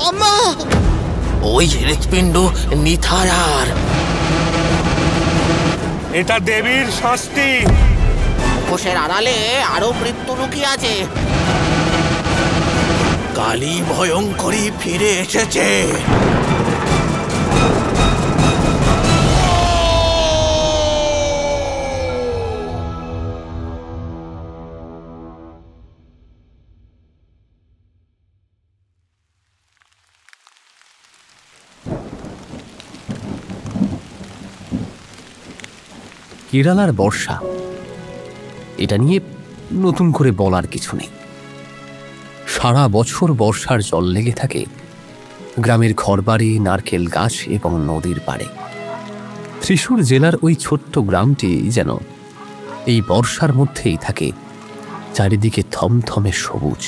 আম্মা! ওই হৃৎপিণ্ড নিথায়ার। এটা দেবীর শাস্তি। মুখোশের আড়ালে আরো মৃত্যু লুকিয়ে আছে। কালী ভয়ঙ্করী ফিরে এসেছে। কেরালার বর্ষা, এটা নিয়ে নতুন করে বলার কিছু নেই। সারা বছর বর্ষার জল লেগে থাকে গ্রামের ঘরবাড়ি, নারকেল গাছ এবং নদীর পাড়ে। ত্রিশূর জেলার ওই ছোট্ট গ্রামটি যেন এই বর্ষার মধ্যেই থাকে, চারিদিকে থমথমে সবুজ,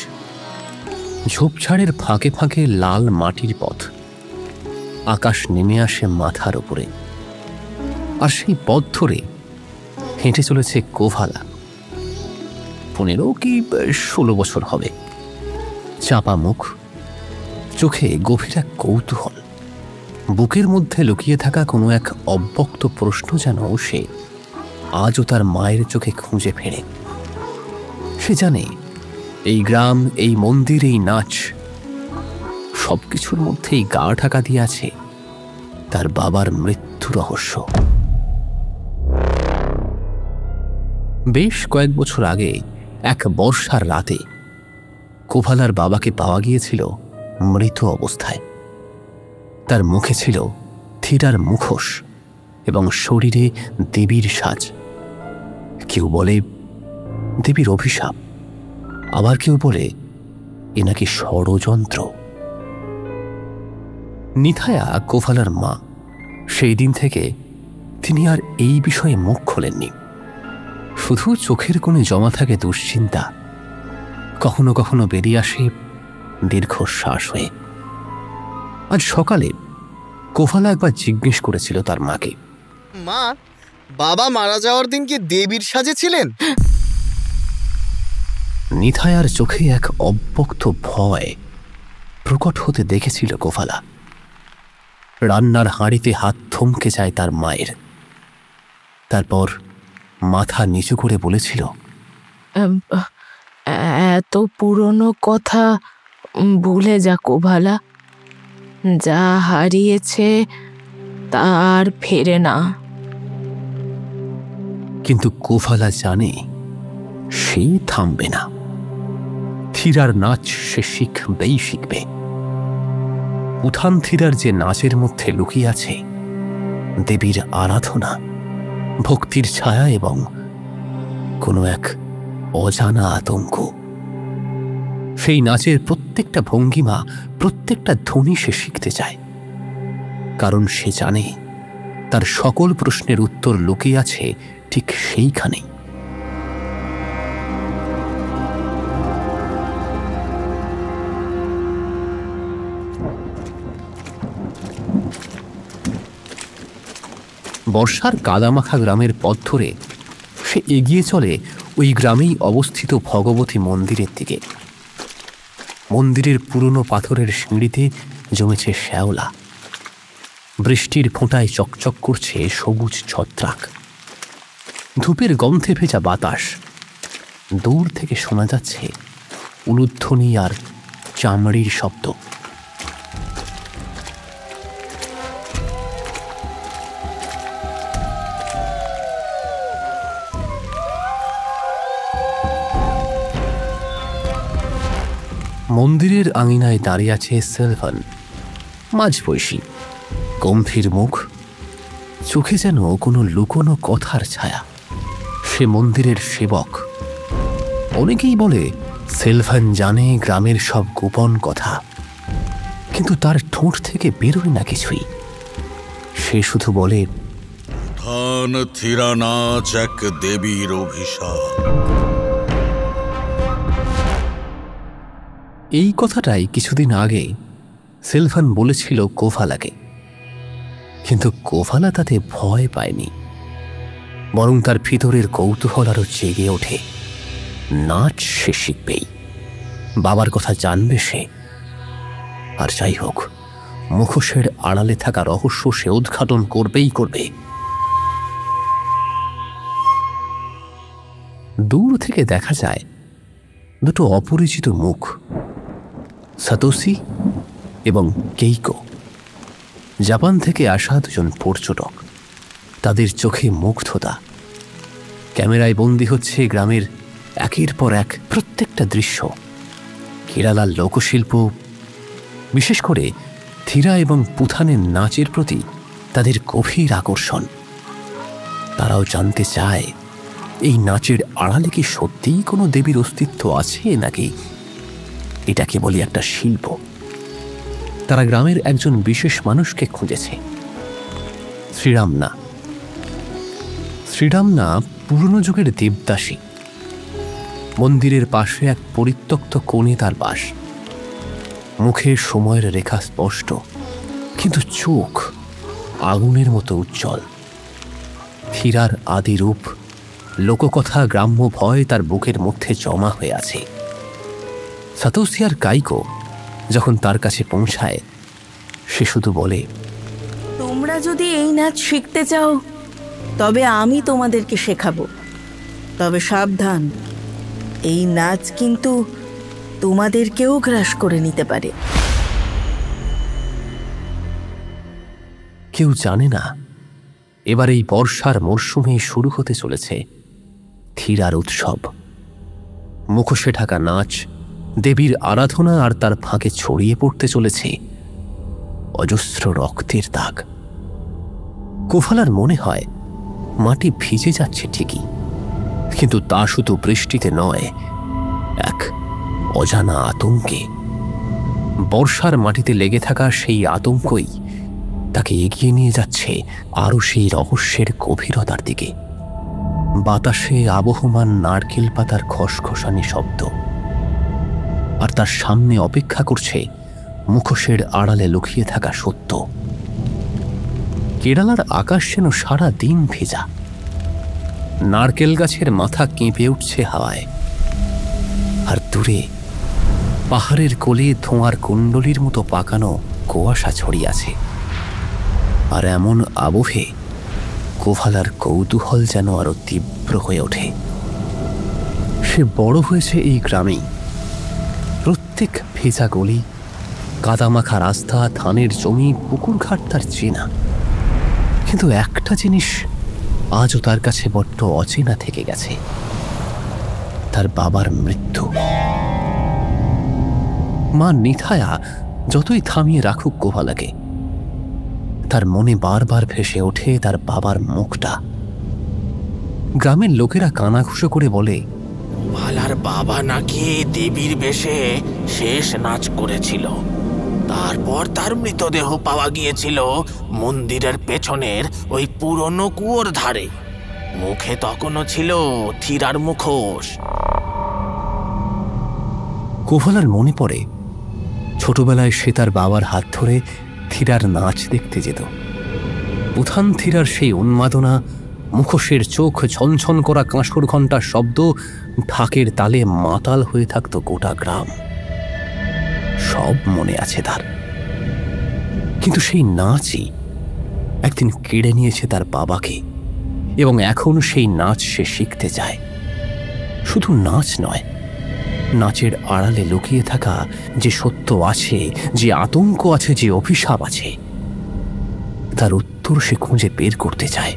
ঝোপঝাড়ের ফাঁকে ফাঁকে লাল মাটির পথ। আকাশ নেমে আসে মাথার ওপরে, আর সেই পথ ধরে হেঁটে চলেছে কোভালা। 15 কি 16 বছর হবে। চাপা মুখ, চোখে গভীর এক কৌতূহল, বুকের মধ্যে লুকিয়ে থাকা কোনো এক অব্যক্ত প্রশ্ন যেন সে আজও তার মায়ের চোখে খুঁজে ফেরে। সে জানে এই গ্রাম, এই মন্দির, এই নাচ, সবকিছুর মধ্যেই গা ঢাকা দিয়ে আছে তার বাবার মৃত্যু রহস্য। বেশ কয়েক বছর আগে এক বর্ষার রাতে কোভালার বাবাকে পাওয়া গিয়েছিল মৃত অবস্থায়। তার মুখে ছিল থিরার মুখোশ এবং শরীরে দেবীর সাজ। কেউ বলে দেবীর অভিশাপ, আবার কেউ বলে এ নাকি ষড়যন্ত্র। নিথায়া কোভালার মা, সেই দিন থেকে তিনি আর এই বিষয়ে মুখ খোলেননি। শুধু চোখের কোণে জমা থাকে দুশ্চিন্তা, কখনো কখনো বেরিয়ে আসে দীর্ঘশ্বাস হয়ে। আজ সকালে কোভালা একবার জিজ্ঞেস করেছিল তার মাকে, মা, বাবা মারা যাওয়ার দিন কি দেবীর সাজে ছিলেন? নিথায়ার চোখে এক অব্যক্ত ভয় প্রকট হতে দেখেছিল কোভালা। রান্নার হাঁড়িতে হাত থমকে যায় তার মায়ের। তারপর মাথা নিচু করে বলেছিল, এত পুরনো কথা ভুলে যা কোভালা। যা হারিয়েছে তার ফেরে না। কিন্তু কোভালা জানে সে থামবে না। থিরার নাচ সে শিখবেই শিখবে। উঠান থিরার যে নাচের মধ্যে লুকিয়ে আছে দেবীর আরাধনা, ভক্তির ছায়া এবং কোনো এক অজানা আতঙ্ক। সেই নাচের প্রত্যেকটা ভঙ্গিমা, প্রত্যেকটা ধ্বনি সে শিখতে চায়, কারণ সে জানে তার সকল প্রশ্নের উত্তর লুকিয়ে আছে ঠিক সেইখানেই। বর্ষার কাদামাখা গ্রামের পথ ধরে সে এগিয়ে চলে ওই গ্রামেই অবস্থিত ভগবতী মন্দিরের দিকে। মন্দিরের পুরনো পাথরের সিঁড়িতে জমেছে শ্যাওলা। বৃষ্টির ফোঁটায় চকচক করছে সবুজ ছত্রাক। ধূপের গন্ধে ভেজা বাতাস। দূর থেকে শোনা যাচ্ছে উলুধ্বনি আর চামড়ির শব্দ। মন্দিরের আঙিনায় দাঁড়িয়ে আছে সেলভান, মাঝবয়সী, গম্ভীর মুখ, চোখে যেন কোনো লুকোনো কথার ছায়া। সে মন্দিরের সেবক। অনেকেই বলে সেলভান জানে গ্রামের সব গোপন কথা, কিন্তু তার ঠোঁট থেকে বেরোয় না কিছুই। সে শুধু বলে, উঠান থিরা নাচ এক দেবীর অভিশাপ। এই কথাটাই কিছুদিন আগে সেলভান বলেছিল কোভালাকে, কিন্তু কোভালা তাতে ভয় পায়নি, বরং তার ভিতরের কৌতূহল আরো জেগে ওঠে। নাচ সে শিখবেই, বাবার কথা জানবে সে। আর যাই হোক, মুখোশের আড়ালে থাকা রহস্য সে উদ্ঘাটন করবেই করবে। দূর থেকে দেখা যায় দুটো অপরিচিত মুখ, সাতোশি এবং কেইকো। জাপান থেকে আসা দুজন পর্যটক, তাদের চোখে মুগ্ধতা। ক্যামেরায় বন্দী হচ্ছে গ্রামের একের পর এক প্রত্যেকটা দৃশ্য, কেরালার লোকশিল্প, বিশেষ করে থিরা এবং পুথানের নাচের প্রতি তাদের গভীর আকর্ষণ। তারাও জানতে চায় এই নাচের আড়ালে কি সত্যিই কোনো দেবীর অস্তিত্ব আছে, নাকি এটা কেবলই একটা শিল্প। তারা গ্রামের একজন বিশেষ মানুষকে খুঁজেছে, শ্রীরামনা। শ্রীরামনা পুরনো যুগের দেবদাসী। মন্দিরের পাশে এক পরিত্যক্ত কোণে তার বাস। মুখে সময়ের রেখা স্পষ্ট, কিন্তু চোখ আগুনের মতো উজ্জ্বল। থিরার আদি রূপ, লোককথা, গ্রাম্য ভয় তার বুকের মধ্যে জমা হয়ে আছে। সাতোশি আর কাইকো যখন তার কাছে পৌঁছায়, সে শুধু বলে, তোমরা যদি এই নাচ শিখতে চাও তবে আমি তোমাদেরকে শেখাবো। তবে সাবধান, এই নাচ কিন্তু তোমাদেরকেও গ্রাস করে নিতে পারে। কেউ জানে না এবার এই বর্ষার মরশুমে শুরু হতে চলেছে থিরার উৎসব। মুখোশে ঢাকা নাচ, দেবীর আরাধনা, আর তার ফাঁকে ছড়িয়ে পড়তে চলেছে অজস্র রক্তের দাগ। কোফালার মনে হয় মাটি ভিজে যাচ্ছে ঠিকই, কিন্তু তা শুধু বৃষ্টিতে নয়, এক অজানা আতঙ্কে। বর্ষার মাটিতে লেগে থাকা সেই আতঙ্কই তাকে এগিয়ে নিয়ে যাচ্ছে আরও সেই রহস্যের গভীরতার দিকে। বাতাসে আবহমান নারকেল পাতার খসখসানি শব্দ, আর তার সামনে অপেক্ষা করছে মুখোশের আড়ালে লুকিয়ে থাকা সত্য। কেরালার আকাশ যেন সারা দিন ভেজা। নারকেল গাছের মাথা কেঁপে উঠছে হাওয়ায়, আর দূরে পাহাড়ের কোলে ধোঁয়ার কুণ্ডলীর মতো পাকানো কুয়াশা ছড়িয়ে আছে। আর এমন আবহে কোফালার কৌতূহল যেন আরো তীব্র হয়ে ওঠে। সে বড় হয়েছে এই গ্রামেই। প্রত্যেক ভেজা গলি, কাদামাখা রাস্তা, ধানের জমি, পুকুর ঘাট তার চেনা। কিন্তু একটা জিনিস আজও তার কাছে বড্ড অচেনা থেকে গেছে, তার বাবার মৃত্যু। মা নিথায়া যতই থামিয়ে রাখুক কোফালাকে, তার মনে বারবার ভেসে ওঠে তার বাবার মুখটা। গ্রামের লোকেরা কানাঘুষো করে বলে, কোফালার বাবা নাকি দেবীর বেশে শেষ নাচ করেছিল। তারপর তার মৃতদেহ পাওয়া গিয়েছিল মন্দিরের পেছনের ওই পুরনো কুয়োর ধারে। মুখে তখনও ছিল থিরার মুখোশ। কোফালার মনে পড়ে ছোটবেলায় সে তার বাবার হাত ধরে থিরার নাচ দেখতে যেত। পুথান থিরার সেই উন্মাদনা, মুখোশের চোখ, ঝনঝন করা কাঁসর ঘণ্টার শব্দ, ঢাকের তালে মাতাল হয়ে থাকত গোটা গ্রাম। সব মনে আছে তার। কিন্তু সেই নাচই একদিন কেড়ে নিয়েছে তার বাবাকে, এবং এখন সেই নাচ সে শিখতে চায়। শুধু নাচ নয়, নাচের আড়ালে লুকিয়ে থাকা যে সত্য আছে, যে আতঙ্ক আছে, যে অভিশাপ আছে, তার উত্তর সে খুঁজে বের করতে চায়।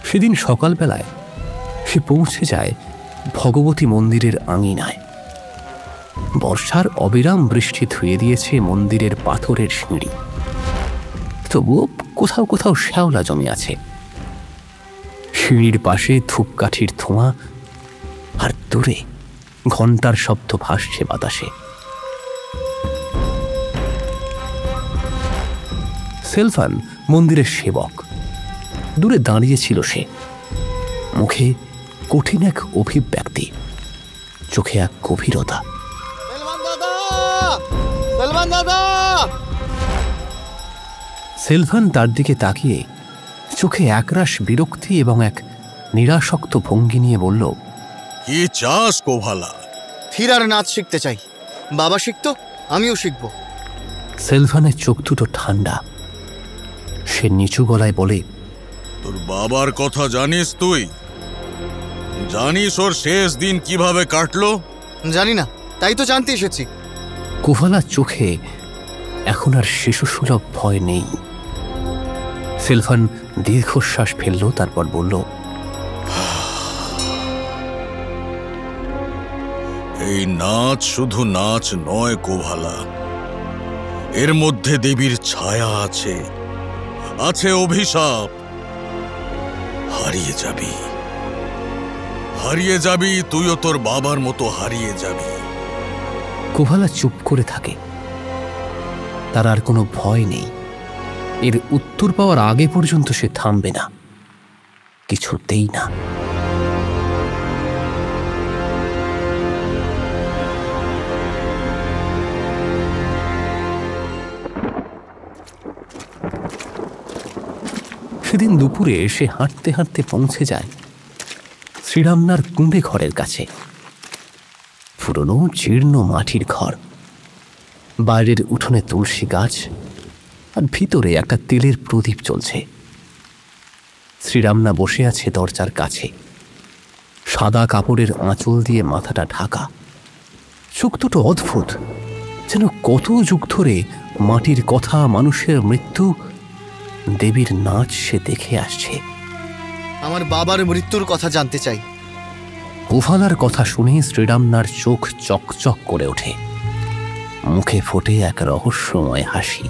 সেদিন সকালবেলায় সে পৌঁছে যায় ভগবতী মন্দিরের আঙিনায়। বর্ষার অবিরাম বৃষ্টি ধুয়ে দিয়েছে মন্দিরের পাথরের সিঁড়ি, তবুও কোথাও কোথাও শ্যাওলা জমে আছে। সিঁড়ির পাশে ধূপকাঠির ধোঁয়া, আর দূরে ঘণ্টার শব্দ ভাসছে বাতাসে। সেলফান মন্দিরের সেবক। দূরে দাঁড়িয়েছিল সে, মুখে কঠিন এক অভিব্যক্তি, চোখে এক গভীরতা। সেলভান তার দিকে তাকিয়ে চোখে একরাশ বিরক্তি এবং এক নিরাসক্ত ভঙ্গি নিয়ে বলল, কি চাস কোভালা? থিরার নাচ শিখতে চাই। বাবা শিখতো, আমিও শিখব। সেলভানের চোখ দুটো ঠান্ডা। সে নিচু গলায় বলে, তোর বাবার কথা জানিস তুই? জানিস ওর শেষ দিন কিভাবে কাটলো? জানি না, তাই তো জানতে এসেছি। কোভালার চোখে এখন আর শিশুসুলভ ভয় নেই। সেলভান দীর্ঘশ্বাস ফেলল, তারপর বলল, এই নাচ শুধু নাচ নয় কোভালা, এর মধ্যে দেবীর ছায়া আছে, আছে অভিশাপ। হারিয়ে যাবি, হারিয়ে যাবি, তুইও তোর বাবার মতো হারিয়ে যাবি। কোভালা চুপ করে থাকে। তার আর কোনো ভয় নেই। এর উত্তর পাওয়ার আগে পর্যন্ত সে থামবে না, কিছুতেই না। সেদিন দুপুরে সে হাঁটতে হাঁটতে পৌঁছে যায় শ্রীরামনার কুঁড়ে ঘরের কাছে। পুরনো জীর্ণ মাটির ঘর, বাইরের উঠোনে তুলসী গাছ, আর ভিতরে একটা তেলের প্রদীপ জ্বলছে। শ্রীরামনা বসে আছে দরজার কাছে, সাদা কাপড়ের আঁচল দিয়ে মাথাটা ঢাকা। চোখ দুটো অদ্ভুত, যেন কত যুগ ধরে মাটির কথা, মানুষের মৃত্যু, দেবীর নাচ সে দেখে আসছে। আমার বাবার মৃত্যুর কথা জানতে চাই। কোভালার কথা শুনে শ্রীরামনার চোখ চকচক করে ওঠে, মুখে ফোটে এক রহস্যময় হাসি।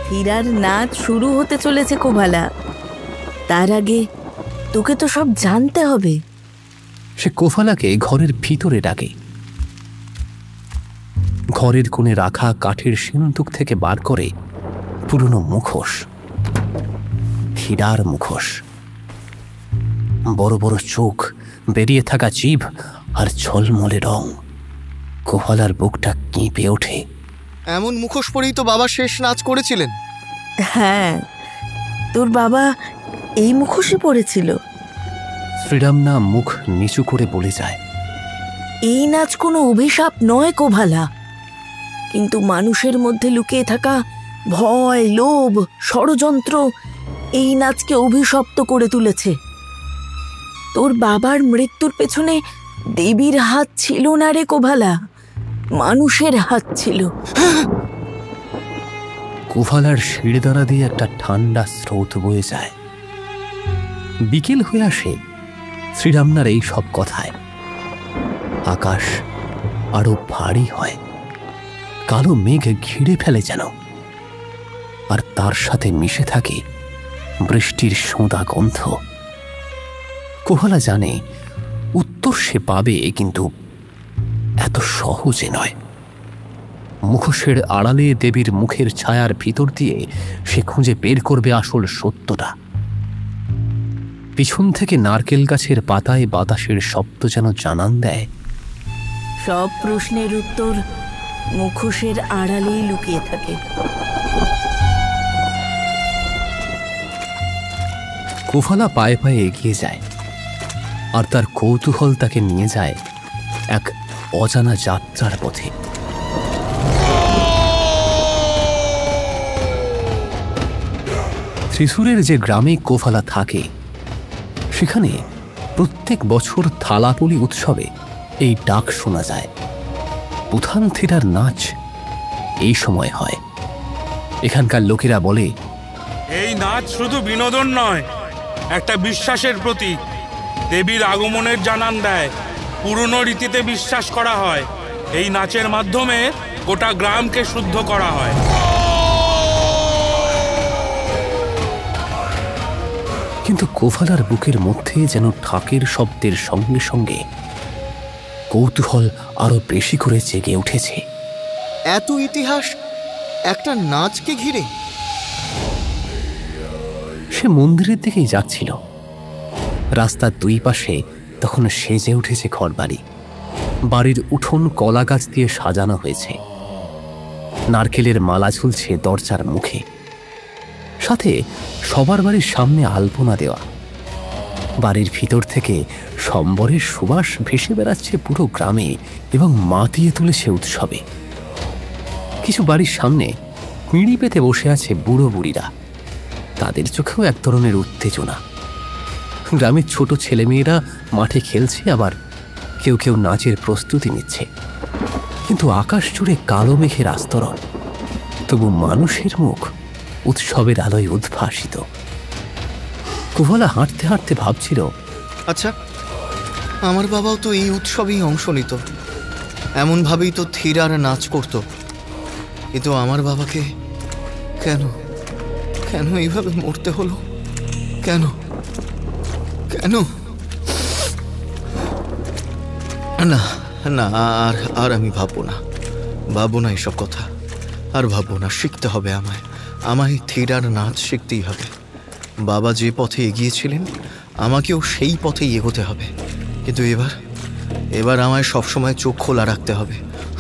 হীরার নাচ শুরু হতে চলেছে কোভালা, তার আগে তোকে তো সব জানতে হবে। সে কোভালাকে ঘরের ভিতরে ডাকে। ঘরের কোণে রাখা কাঠের সিন্দুক থেকে বার করে পুরনো মুখোশ, হীরার মুখোশ। বড় বড় চোখ, বেরিয়ে থাকা জিভ আর ঝলমলে রং। কোভালার বুকটা কেঁপে ওঠে। এমন মুখোশ পরেই তো বাবা শেষ নাচ করেছিলেন। হ্যাঁ, তোর বাবা এই মুখোশই পড়েছিল। শ্রীরামনা মুখ নিচু করে বলে যায়, এই নাচ কোনো অভিশাপ নয় কোভালা, কিন্তু মানুষের মধ্যে লুকিয়ে থাকা ভয়, লোভ, ষড়যন্ত্র এই নাচকে অভিশপ্ত করে তুলেছে। তোর বাবার মৃত্যুর পেছনে দেবীর হাত ছিল না রে কোভালা, মানুষের হাত ছিল। কোভালার শিরদাঁড়া দিয়ে একটা ঠান্ডা স্রোত বয়ে যায়। বিকেল হয়ে আসে শ্রীরামনার এই সব কথায়। আকাশ আরো ভারী হয়, কালো মেঘ ঘিরে ফেলে যেন, আর তার সাথে মিশে থাকে বৃষ্টির সোঁদা গন্ধ। কোভালা জানে উত্তর সে পাবে, কিন্তু এত সহজে নয়। মুখোশের আড়ালে দেবীর মুখের ছায়ার ভিতর দিয়ে সে খুঁজে বের করবে আসল সত্যটা। পিছন থেকে নারকেল গাছের পাতায় বাতাসের শব্দ যেন জানান দেয়, সব প্রশ্নের উত্তর মুখোশের আড়ালেই লুকিয়ে থাকে। কোভালা পায়ে পায়ে এগিয়ে যায়, আর তার কৌতূহল তাকে নিয়ে যায় এক অজানা যাত্রার পথে। ত্রিশূরের যে গ্রামে কোভালা থাকে, সেখানে প্রত্যেক বছর থালাপলি উৎসবে এই ডাক শোনা যায়। পুথান থিরার নাচ এই সময় হয়। এখানকার লোকেরা বলে, এই নাচ শুধু বিনোদন নয়, একটা বিশ্বাসের প্রতীক। দেবীর আগমনের জানান দেয়। পুরনো রীতিতে বিশ্বাস করা হয় এই নাচের মাধ্যমে গোটা গ্রামকে শুদ্ধ করা হয়। কিন্তু কোভালার বুকের মধ্যে যেন ঢাকের শব্দের সঙ্গে সঙ্গে কৌতূহল আরো বেশি করে জেগে উঠেছে। এত ইতিহাস একটা নাচকে ঘিরে। সে মন্দিরের দিকেই যাচ্ছিল। রাস্তার দুই পাশে তখন সেজে উঠেছে ঘরবাড়ি। বাড়ির উঠোন কলা গাছ দিয়ে সাজানো হয়েছে। নারকেলের মালা ঝুলছে দরজার মুখে। সাথে সবার বাড়ির সামনে আলপনা দেওয়া। বাড়ির ভিতর থেকে সম্বরের সুবাস ভেসে বেড়াচ্ছে পুরো গ্রামে এবং মাতিয়ে তুলেছে উৎসবে। কিছু বাড়ির সামনে পিঁড়ি পেতে বসে আছে বুড়ো বুড়িরা, তাদের চোখেও এক ধরনের উত্তেজনা। গ্রামের ছোট ছেলেমেয়েরা মাঠে খেলছে, আবার কেউ কেউ নাচের প্রস্তুতি নিচ্ছে। কিন্তু আকাশ জুড়ে কালো মেঘের আস্তরণ, তবু মানুষের মুখ উৎসবের আলোয় উদ্ভাসিত। কুফলা হাঁটতে হাঁটতে ভাবছিল, আচ্ছা, আমার বাবাও তো এই উৎসবেই অংশ নিত, এমনভাবেই তো থিরার নাচ করত। কিন্তু আমার বাবাকে কেন কেন এইভাবে মরতে হলো? কেন কেন? না না, আর আমি ভাববো না এসব কথা। আর ভাববো না। শিখতে হবে আমায় থিরার নাচ শিখতেই হবে। বাবা যে পথে এগিয়েছিলেন, আমাকেও সেই পথেই এগোতে হবে। কিন্তু এবার আমায় সবসময় চোখ খোলা রাখতে হবে,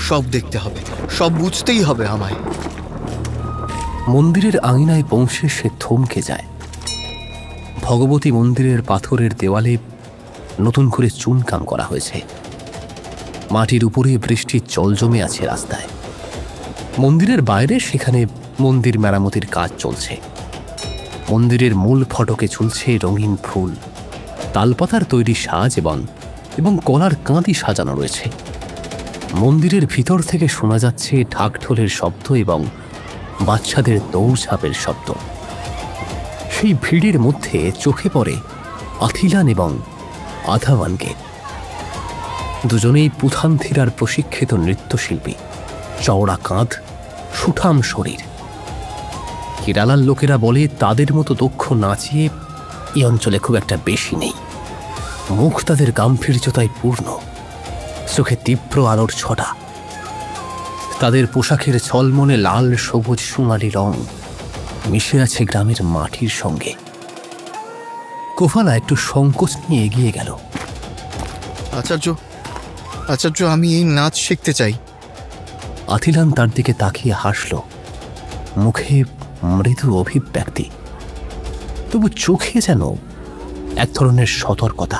সব দেখতে হবে, সব বুঝতেই হবে আমায়। মন্দিরের আঙিনায় পৌঁছে সে থমকে যায়। ভগবতী মন্দিরের পাথরের দেওয়ালে নতুন করে চুনকাম করা হয়েছে। মাটির উপরে বৃষ্টির জল জমে আছে রাস্তায়। মন্দিরের বাইরে সেখানে মন্দির মেরামতির কাজ চলছে। মন্দিরের মূল ফটকে ঝুলছে রঙিন ফুল, তালপাতার তৈরি সাজ এবং কলার কাঁদি সাজানো রয়েছে। মন্দিরের ভিতর থেকে শোনা যাচ্ছে ঢাকঢোলের শব্দ এবং বাচ্চাদের দৌড়ঝাঁপের শব্দ। সেই ভিড়ের মধ্যে চোখে পড়ে আথিলান এবং আধাওয়ানকে। দুজনেই পুথানথিরার প্রশিক্ষিত নৃত্যশিল্পী, চওড়া কাঁধ, সুঠাম শরীর। কেরালার লোকেরা বলে তাদের মতো দক্ষ নাচিয়ে এই অঞ্চলে খুব একটা বেশি নেই। মুখ তাদের গাম্ভীর্যতায় পূর্ণ, চোখে তীব্র আলোর ছটা। তাদের পোশাকের ছলমনে লাল, সবুজ, সোনালি রং মিশে আছে গ্রামের মাটির সঙ্গে। কোফালা একটু সংকোচ নিয়ে এগিয়ে গেল। আচার্য, আমি এই নাচ শিখতে চাই। আথিলান তার দিকে তাকিয়ে হাসল, মুখে মৃদু অভিব্যক্তি, তবু চোখে যেন এক ধরনের সতর্কতা।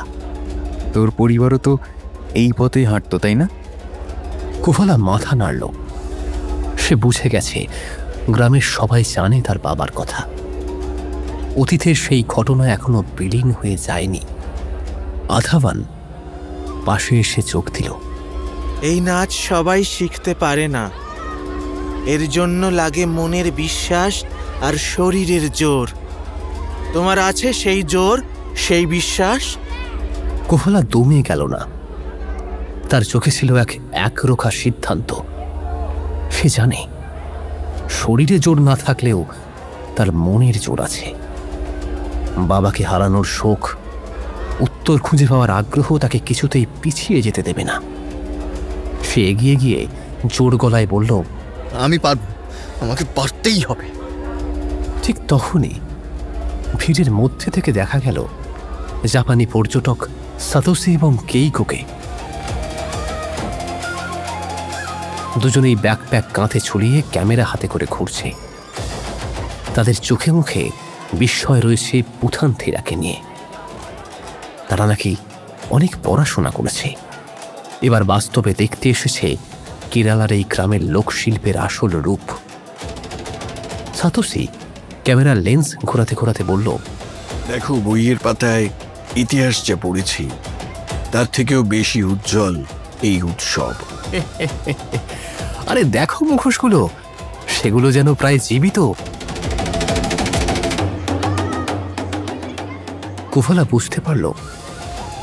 তোর পরিবারও তো এই পথে হাঁটতো, তাই না? কুফলা মাথা নাড়ল। সে বুঝে গেছে গ্রামের সবাই জানে তার বাবার কথা। অতীতের সেই ঘটনা এখনো বিলীন হয়ে যায়নি। আধাওয়ান পাশে এসে চোখ দিল। এই নাচ সবাই শিখতে পারে না, এর জন্য লাগে মনের বিশ্বাস আর শরীরের জোর। তোমার আছে সেই জোর, সেই বিশ্বাস? কোফলা দমে গেল না। তার চোখে ছিল একরোখা সিদ্ধান্ত। সে জানে শরীরে জোর না থাকলেও তার মনের জোর আছে। বাবাকে হারানোর শোক, উত্তর খুঁজে পাওয়ার আগ্রহ তাকে কিছুতেই পিছিয়ে যেতে দেবে না। সে এগিয়ে গিয়ে জোর গলায় বলল, আমি পারব, আমাকে পারতেই হবে। ঠিক তখনই ভিড়ের মধ্যে থেকে দেখা গেল জাপানি পর্যটক সাতোশি এবং কেইকোকে। দুজনেই ব্যাকপ্যাক কাঁধে ছড়িয়ে ক্যামেরা হাতে করে ঘুরছে। তাদের চোখে মুখে বিস্ময় রয়েছে পুথানথিরাকে নিয়ে। তারা নাকি অনেক পড়াশোনা করেছে, এবার বাস্তবে দেখতে এসেছে কেরালার এই গ্রামের লোকশিল্পের আসল রূপ। সাতোশি ক্যামেরার লেন্স ঘোরাতে ঘোরাতে বলল, দেখো, বইয়ের পাতায় ইতিহাস যা পড়েছি তার থেকেও বেশি উজ্জ্বল এই উৎসব। আরে দেখো মুখোশগুলো, সেগুলো যেন প্রায় জীবিত। কুফলা বুঝতে পারল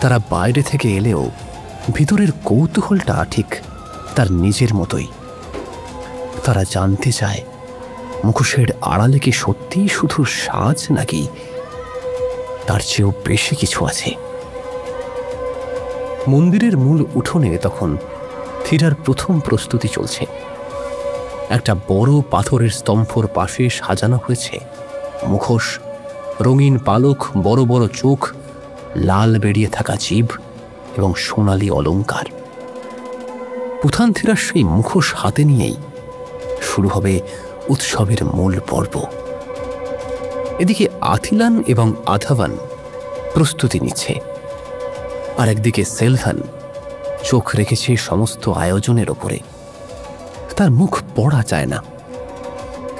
তারা বাইরে থেকে এলেও ভিতরের কৌতূহলটা ঠিক তার নিজের মতোই। তারা জানতে চায় মুখোশের আড়ালে কি সত্যিই শুধু সাজ, নাকি তার চেয়েও বেশি কিছু আছে। মন্দিরের মূল উঠোনে তখন থিরার প্রথম প্রস্তুতি চলছে। একটা বড় পাথরের স্তম্ভর পাশে সাজানো হয়েছে মুখোশ, রঙিন পালক, বড় বড় চোখ, লাল বেরিয়ে থাকা জিভ এবং সোনালি অলংকার। পুথানথিরার সেই মুখোশ হাতে নিয়েই শুরু হবে উৎসবের মূল পর্ব। এদিকে আথিলান এবং আধাবান প্রস্তুতি নিচ্ছে, আর একদিকে সেলভান চোখ রেখেছে সমস্ত আয়োজনের ওপরে। তার মুখ পড়া যায় না,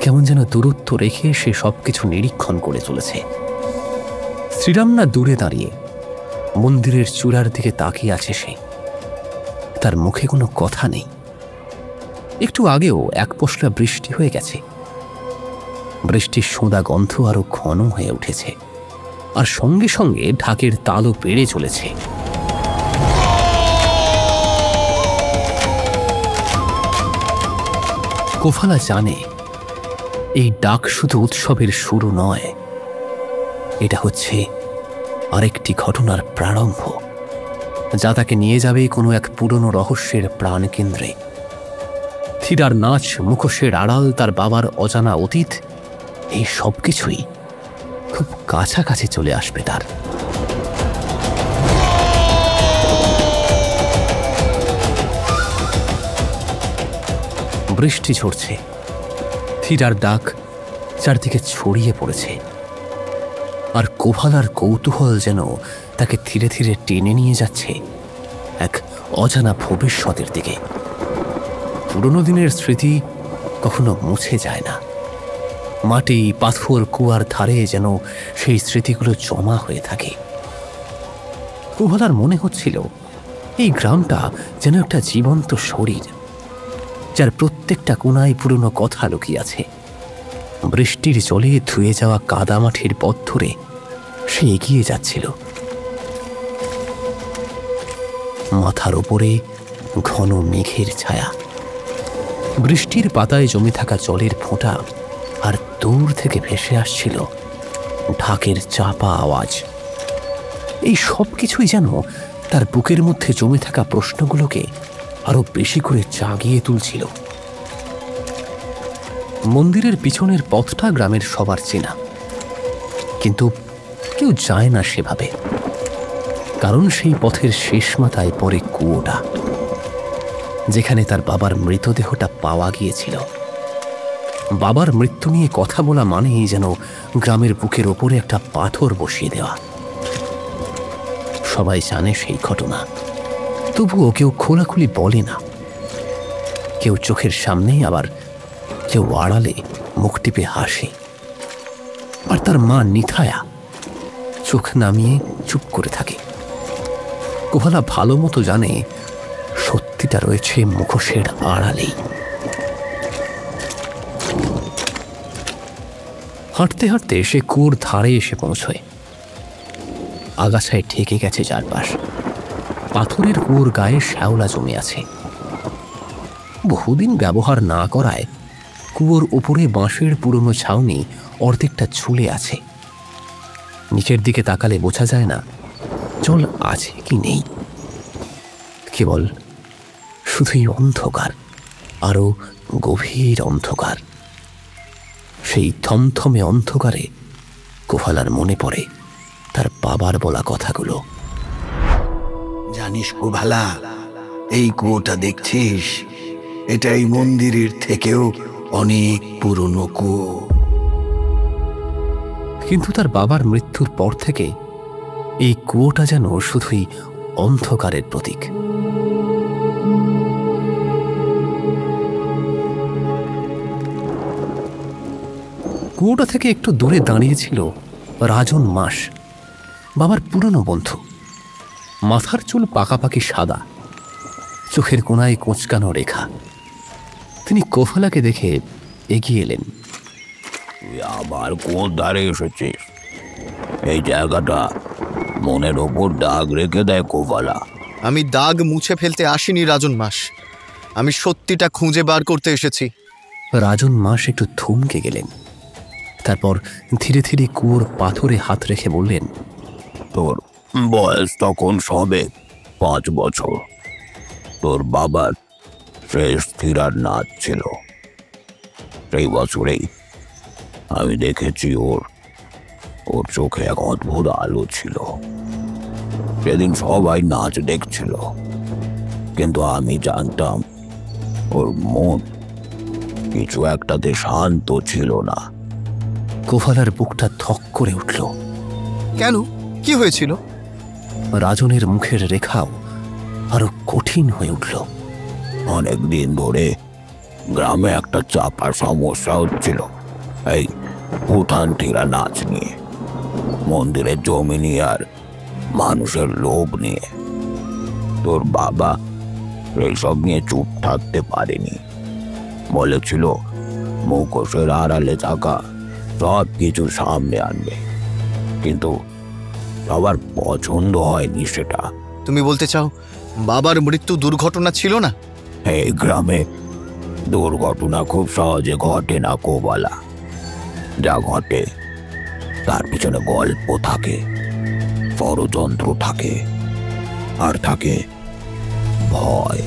কেমন যেন দূরত্ব রেখে সে সবকিছু নিরীক্ষণ করে চলেছে। শ্রীরামনা দূরে দাঁড়িয়ে মন্দিরের চূড়ার দিকে তাকিয়ে আছে সে। তার মুখে কোনো কথা নেই। একটু আগেও এক পশলা বৃষ্টি হয়ে গেছে। বৃষ্টির সোঁদা গন্ধ আরো ঘন হয়ে উঠেছে, আর সঙ্গে সঙ্গে ঢাকের তালও বেড়ে চলেছে। কোফালা জানে এই ডাক শুধু উৎসবের শুরু নয়, এটা হচ্ছে আরেকটি ঘটনার প্রারম্ভ, যা তাকে নিয়ে যাবে কোনো এক পুরনো রহস্যের প্রাণকেন্দ্রে। থিরার নাচ, মুখোশের আড়াল, তার বাবার অজানা অতীত, এই সব কিছুই খুব কাছাকাছি চলে আসবে তার। বৃষ্টি ঝরছে, থিরার ডাক চারদিকে ছড়িয়ে পড়েছে, আর কোভালার কৌতূহল যেন তাকে ধীরে ধীরে টেনে নিয়ে যাচ্ছে এক অজানা ভবিষ্যতের দিকে। পুরনো দিনের স্মৃতি কখনো মুছে যায় না। মাটি, পাথর, কুয়ার ধারে যেন সেই স্মৃতিগুলো জমা হয়ে থাকে। কোভালার মনে হচ্ছিল এই গ্রামটা যেন একটা জীবন্ত শরীর, যার প্রত্যেকটা কোণায় পুরনো কথা লুকিয়ে আছে। বৃষ্টির জলে ধুয়ে যাওয়া কাদামাটির পথ ধরে সে এগিয়ে যাচ্ছিল। মাথার ওপরে ঘন মেঘের ছায়া, বৃষ্টির পাতায় জমে থাকা জলের ফোঁটা, আর দূর থেকে ভেসে আসছিল ঢাকের চাপা আওয়াজ। এই সব কিছুই যেন তার বুকের মধ্যে জমে থাকা প্রশ্নগুলোকে আরো বেশি করে জাগিয়ে তুলছিল। মন্দিরের পিছনের পথটা গ্রামের সবার চেনা, কিন্তু কেউ যায় না সেভাবে, কারণ সেই পথের শেষ মাথায় পড়ে কুয়োটা, যেখানে তার বাবার মৃতদেহটা পাওয়া গিয়েছিল। বাবার মৃত্যু নিয়ে কথা বলা মানেই যেন গ্রামের বুকের ওপরে একটা পাথর বসিয়ে দেওয়া। সবাই জানে সেই ঘটনা, তবুও কেউ খোলাখুলি বলে না। কেউ চোখের সামনে, আবার কেউ আড়ালে মুখ টিপে হাসে। আর তার মা নিথায়া চোখ নামিয়ে চুপ করে থাকে। কোভালা ভালো মতো জানে সত্যিটা রয়েছে মুখোশের আড়ালেই। হাঁটতে হাঁটতে সে কুয়োর ধারে এসে পৌঁছয়। আগাছায় ঠেকে গেছে চারপাশ। পাথরের কুয়োর গায়ে শ্যাওলা জমে আছে। বহুদিন ব্যবহার না করায় কুয়োর উপরে বাঁশের পুরনো ছাউনি অর্ধেকটা ঝুলে আছে। নিচের দিকে তাকালে বোঝা যায় না জল আছে কি নেই, কেবল শুধুই অন্ধকার, আরো গভীর অন্ধকার। সেই থমথমে অন্ধকারে কোভালার মনে পড়ে তার বাবার বলা কথাগুলো। জানিস কোভালা, এই কুয়োটা দেখছিস, এটা এই মন্দিরের থেকেও অনেক পুরনো কুয়ো। কিন্তু তার বাবার মৃত্যুর পর থেকে এই কুয়োটা যেন শুধুই অন্ধকারের প্রতীক। কুয়োটা থেকে একটু দূরে দাঁড়িয়েছিল রাজন মাস, বাবার পুরনো বন্ধু। মাথার চুল পাকাপাকি সাদা, চোখের কোণায় কোঁচকানো রেখা। তিনি কোফালাকে দেখে এগিয়ে এলেন। তুই আবার কোন ধারে এসেছিস? এই জায়গাটা মনের ওপর দাগ রেখে দেয় কোফালা। আমি দাগ মুছে ফেলতে আসিনি রাজন মাস, আমি সত্যিটা খুঁজে বার করতে এসেছি। রাজন মাস একটু থমকে গেলেন, তারপর ধীরে ধীরে কুয়োর পাথরে হাত রেখে বললেন, তোর বয়স তখন সবে 5 বছর। তোর বাবার শেষ থিরার নাচ ছিল। সেই বছরেই আমি দেখেছি ওর চোখে এক অদ্ভুত আলো ছিল। সেদিন সবাই নাচ দেখছিল, কিন্তু আমি জানতাম ওর মন কিছু একটাতে শান্ত ছিল না। কোভালার বুকটা ধক করে উঠল। কেন? কি হয়েছিল? রাজনের মুখের রেখাও আরো কঠিন হয়ে উঠল। অনেকদিন ধরে গ্রামে একটা চাপা সমস্যা হচ্ছিল, এই উঠান ঠিরা নাচ নিয়ে, মন্দিরের জমি নিয়ে আর মানুষের লোভ নিয়ে। তোর বাবা এইসব নিয়ে চুপ থাকতে পারেনি, বলেছিল মুখোশের আড়ালে থাকা সব কিছু সামনে আনবে, কিন্তু সবার পছন্দ হয়নি সেটা। তুমি বলতে চাও বাবার মৃত্যু দুর্ঘটনা ছিল না? এই গ্রামে দুর্ঘটনা খুব সহজে ঘটে না কোবালা। যা ঘটে তার পিছনে গল্প থাকে, ষড়যন্ত্র থাকে, আর থাকে ভয়।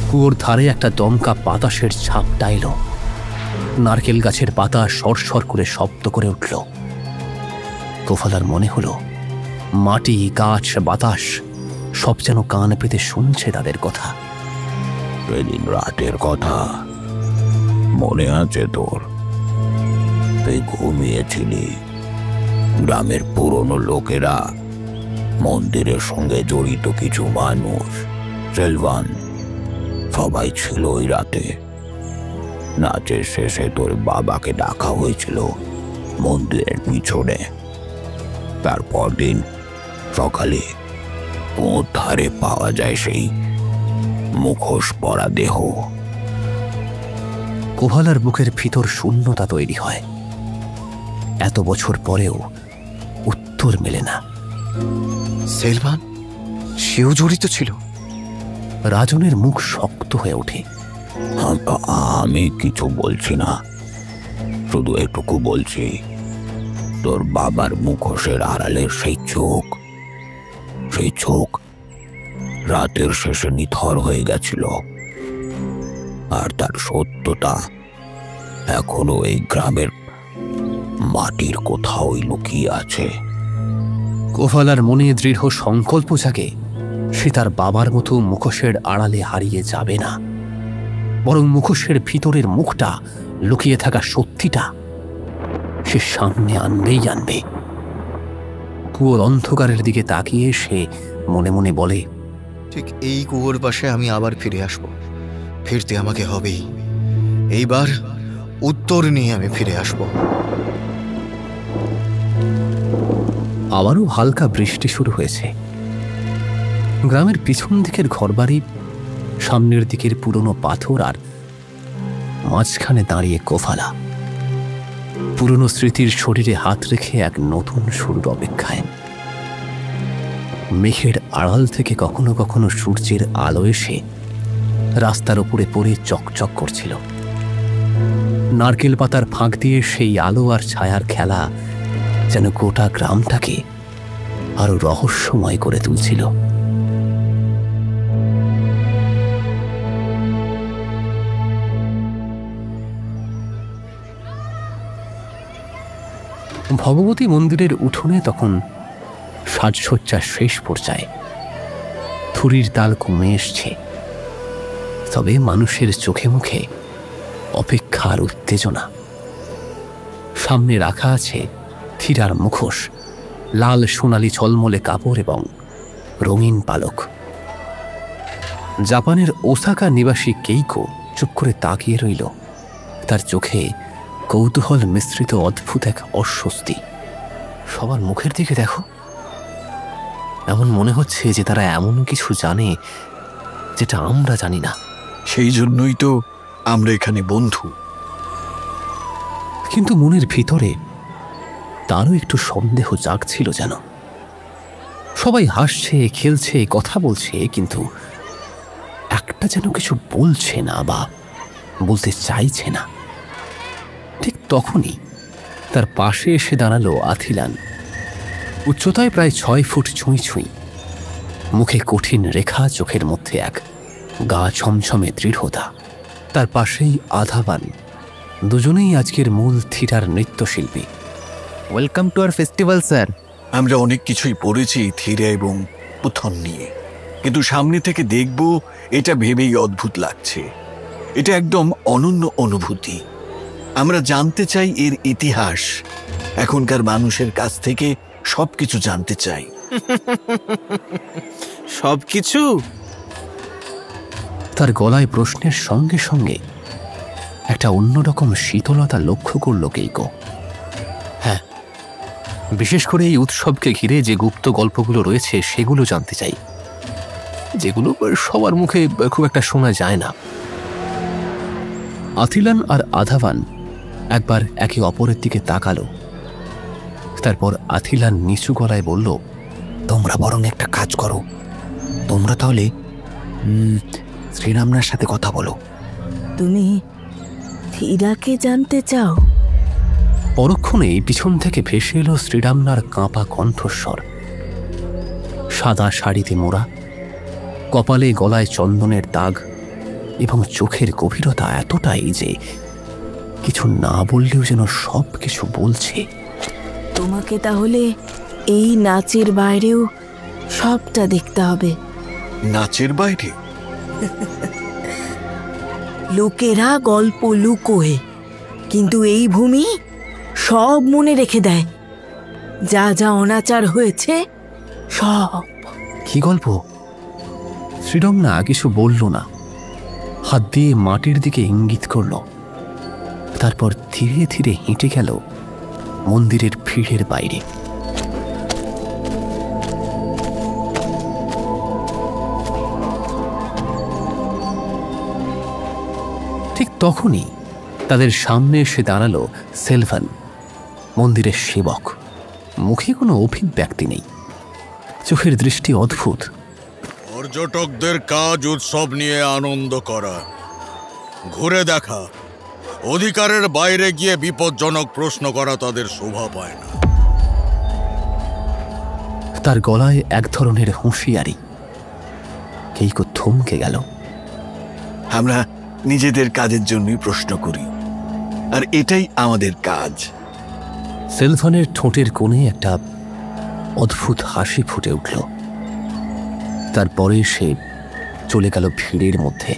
কুয়োর ধারে একটা দমকা বাতাসের ঝাপটা এলো। নারকেল গাছের পাতা সরসর করে শব্দ করে উঠল। কোফালার মনে হলো মাটি, গাছ, বাতাস সব যেন কান পেতে শুনছে তাদের কথা। সেদিন রাতের কথা মনে আছে তোর? তুই ঘুমিয়েছিলি। গ্রামের পুরনো লোকেরা, মন্দিরের সঙ্গে জড়িত কিছু মানুষ, সেলভান, সবাই ছিল ওই রাতে। নাচের শেষে তোর বাবাকে ডাকা হয়েছিল মন্দিরের পিছনে। তারপর দিন সকালে ওর ধারে পাওয়া যায় সেই মুখোশ পরা দেহ। কোভালার বুকের ভিতর শূন্যতা তৈরি হয়। এত বছর পরেও উত্তর মেলে না। সেলভান সেও জড়িত ছিল? রাজনের মুখ শক্ত হয়ে ওঠে। আমি কিছু বলছি না, শুধু এটুকু বলছি, তোর বাবার মুখোশের আড়ালের সেই চোখ রাতের শেষে নিথর হয়ে গেছিল, আর তার সত্যতা এখনো এই গ্রামের মাটির কোথাও লুকিয়ে আছে। কোভালার মনে দৃঢ় সংকল্প জাগে সে তার বাবার মতো মুখোশের আড়ালে হারিয়ে যাবে না, বরং মুখোশের ভিতরের মুখটা, লুকিয়ে থাকা সত্যিটা সে সামনে আনবে। কুয়োর অন্ধকারের দিকে তাকিয়ে সে মনে মনে বলে, ঠিক এই কুয়োর পাশে আমি আবার ফিরে আসব। ফিরতে আমাকে হবেই। এইবার উত্তর নিয়ে আমি ফিরে আসব। আবারও হালকা বৃষ্টি শুরু হয়েছে। গ্রামের পিছন দিকের ঘরবাড়ি, সামনের দিকের পুরনো পাথর, আর মাঝখানে দাঁড়িয়ে কোফালা, পুরনো স্মৃতির শরীরে হাত রেখে এক নতুন শুরুর অপেক্ষায়। মেঘের আড়াল থেকে কখনো কখনো সূর্যের আলো এসে রাস্তার উপরে পড়ে চকচক করছিল। নারকেল পাতার ফাঁক দিয়ে সেই আলো আর ছায়ার খেলা যেন গোটা গ্রামটাকে আরো রহস্যময় করে তুলছিল। ভগবতী মন্দিরের উঠোনে তখন সাজসজ্জার শেষ পর্যায়ে। থুরির তাল কমে এসছে, তবে মানুষের চোখে মুখে অপেক্ষা আর উত্তেজনা। সামনে রাখা আছে থিরার মুখোশ, লাল সোনালি ঝলমলে কাপড় এবং রঙিন পালক। জাপানের ওসাকা নিবাসী কেইকো চুপ করে তাকিয়ে রইল। তার চোখে কৌতূহল মিশ্রিত অদ্ভুত এক অস্বস্তি। সবার মুখের দিকে দেখো, এমন মনে হচ্ছে যে তারা এমন কিছু জানে যেটা আমরা জানি না। সেই জন্যই তো আমরা এখানে বন্ধু। কিন্তু মনের ভিতরে তারও একটু সন্দেহ জাগছিল যেন। সবাই হাসছে, খেলছে, কথা বলছে, কিন্তু একটা যেন কিছু বলছে না বা বলতে চাইছে না। ঠিক তখনই তার পাশে এসে দাঁড়ালো আথিলান। উচ্চতায় প্রায় 6 ফুট ছুঁই ছুঁই, মুখে কঠিন রেখা, চোখের মধ্যে এক গা ছমছমে দৃঢ়তা। তার পাশেই আধাবান। দুজনেই আজকের মূল থিরার নৃত্যশিল্পী। Welcome to our festival sir. আমরা অনেক কিছুই পড়েছি থিরা এবং পুথন নিয়ে, কিন্তু সামনে থেকে দেখব এটা ভেবেই অদ্ভুত লাগছে। এটা একদম অনন্য অনুভূতি। আমরা জানতে চাই এর ইতিহাস। এখনকার মানুষের কাছ থেকে সবকিছু জানতে চাই। সবকিছু? তার গলায় প্রশ্নের সঙ্গে সঙ্গে একটা অন্যরকম শীতলতা লক্ষ্য করল কেইকো। হ্যাঁ, বিশেষ করে এই উৎসবকে ঘিরে যে গুপ্ত গল্পগুলো রয়েছে সেগুলো জানতে চাই, যেগুলো সবার মুখে খুব একটা শোনা যায় না। আথিলান আর আধাবান একবার একে অপরের দিকে তাকালো। তারপর আথিলান নিচু গলায় বলল, তোমরা বরং একটা কাজ করো, তোমরা তাহলে শ্রীরামনার সাথে কথা বলো। তুমি থিরাকে জানতে চাও? পরক্ষণেই পিছন থেকে ভেসে এলো শ্রীরামনার কাঁপা কণ্ঠস্বর। সাদা শাড়িতে মোড়া, কপালে গলায় চন্দনের দাগ এবং চোখের গভীরতা এতটাই যে কিছু না বললেও যেন সব কিছু বলছে। তোমাকে তাহলে এই নাচের বাইরেও সবটা দেখতে হবে। নাচের বাইরে? লোকেরা গল্প লুকোয়, কিন্তু এই ভূমি সব মনে রেখে দেয়। যা যা অনাচার হয়েছে সব। কি গল্প? শ্রীরমনা কিছু বলল না, হাত দিয়ে মাটির দিকে ইঙ্গিত করল। তারপর ধীরে ধীরে হেঁটে গেল মন্দিরের ভিড়ের বাইরে। ঠিক তখনই তাদের সামনে এসে দাঁড়ালো সেলভান, মন্দিরের সেবক। মুখে কোনো অভিব্যক্তি নেই, চোখের দৃষ্টি অদ্ভুত। পর্যটকদের কাজ উৎসব নিয়ে আনন্দ করা, ঘুরে দেখা, অধিকারের বাইরে গিয়ে বিপজ্জনক প্রশ্ন করা তাদের শোভা পায় না। তার গলায় এক ধরনের হুঁশিয়ারি। কেইকো থমকে গেল। আমরা নিজেদের কাজের জন্যই প্রশ্ন করি, আর এটাই আমাদের কাজ। সেলভানের ঠোঁটের কোণে একটা অদ্ভুত হাসি ফুটে উঠল। তারপরে সে চলে গেল ভিড়ের মধ্যে।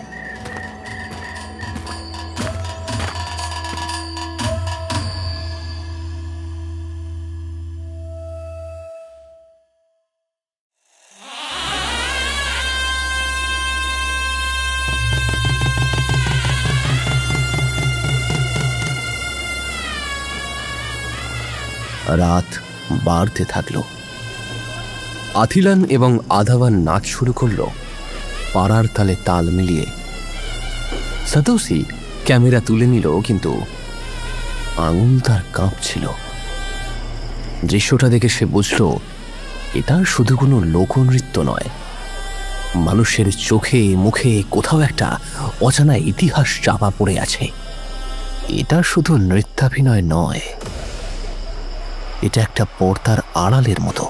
রাত বাড়তে থাকল। আথিলান এবং আধাবান নাচ শুরু করলো পাড়ার তালে তাল মিলিয়ে। সাতোশি ক্যামেরা তুলে নিল, কিন্তু আঙুল তার কাঁপছিল। দৃশ্যটা দেখে সে বুঝল এটা শুধু কোনো লোকনৃত্য নয়, মানুষের চোখে মুখে কোথাও একটা অজানা ইতিহাস চাপা পড়ে আছে। এটা শুধু নৃত্যাভিনয় নয়, এটা একটা পর্দার আড়ালের মতো।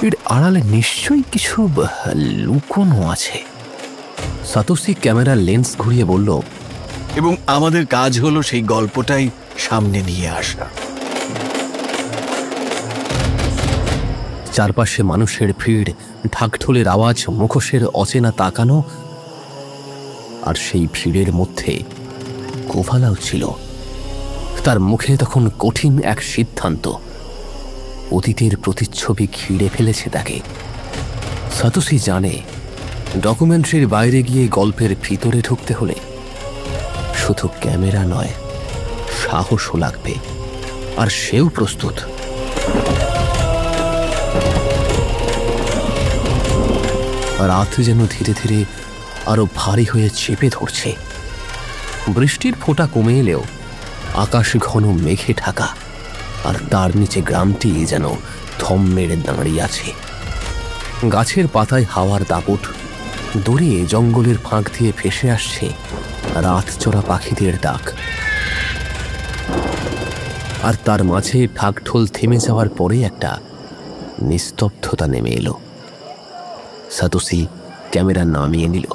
এর আড়ালে নিশ্চয়ই কিছু লুকোনো আছে। সাতোশি ক্যামেরার লেন্স ঘুরিয়ে বলল, এবং আমাদের কাজ হলো সেই গল্পটাই সামনে নিয়ে আসা। চারপাশে মানুষের ভিড়, ঢাকঢোলের আওয়াজ, মুখোশের অচেনা তাকানো, আর সেই ভিড়ের মধ্যে কোভালাও ছিল। তার মুখে তখন কঠিন এক সিদ্ধান্ত। অতীতের প্রতিচ্ছবি ঘিরে ফেলেছে তাকে। সাতোশি জানে ডকুমেন্টারির বাইরে গিয়ে গল্পের ভিতরে ঢুকতে হলে শুধু ক্যামেরা নয়, সাহসও লাগবে, আর সেও প্রস্তুত। রাত যেন ধীরে ধীরে আরো ভারী হয়ে চেপে ধরছে। বৃষ্টির ফোঁটা কমে এলেও আকাশ ঘন মেঘে ঢাকা, আর তার নিচে গ্রামটি যেন থম মেরে দাঁড়িয়ে আছে। গাছের পাতায় হাওয়ার দাপট, দূরে জঙ্গলের ফাঁক দিয়ে ভেসে আসছে রাত চড়া পাখিদের ডাক। আর তার মাঝে ঢাকঢোল থেমে যাওয়ার পরে একটা নিস্তব্ধতা নেমে এলো। সাতোশি ক্যামেরা নামিয়ে নিল।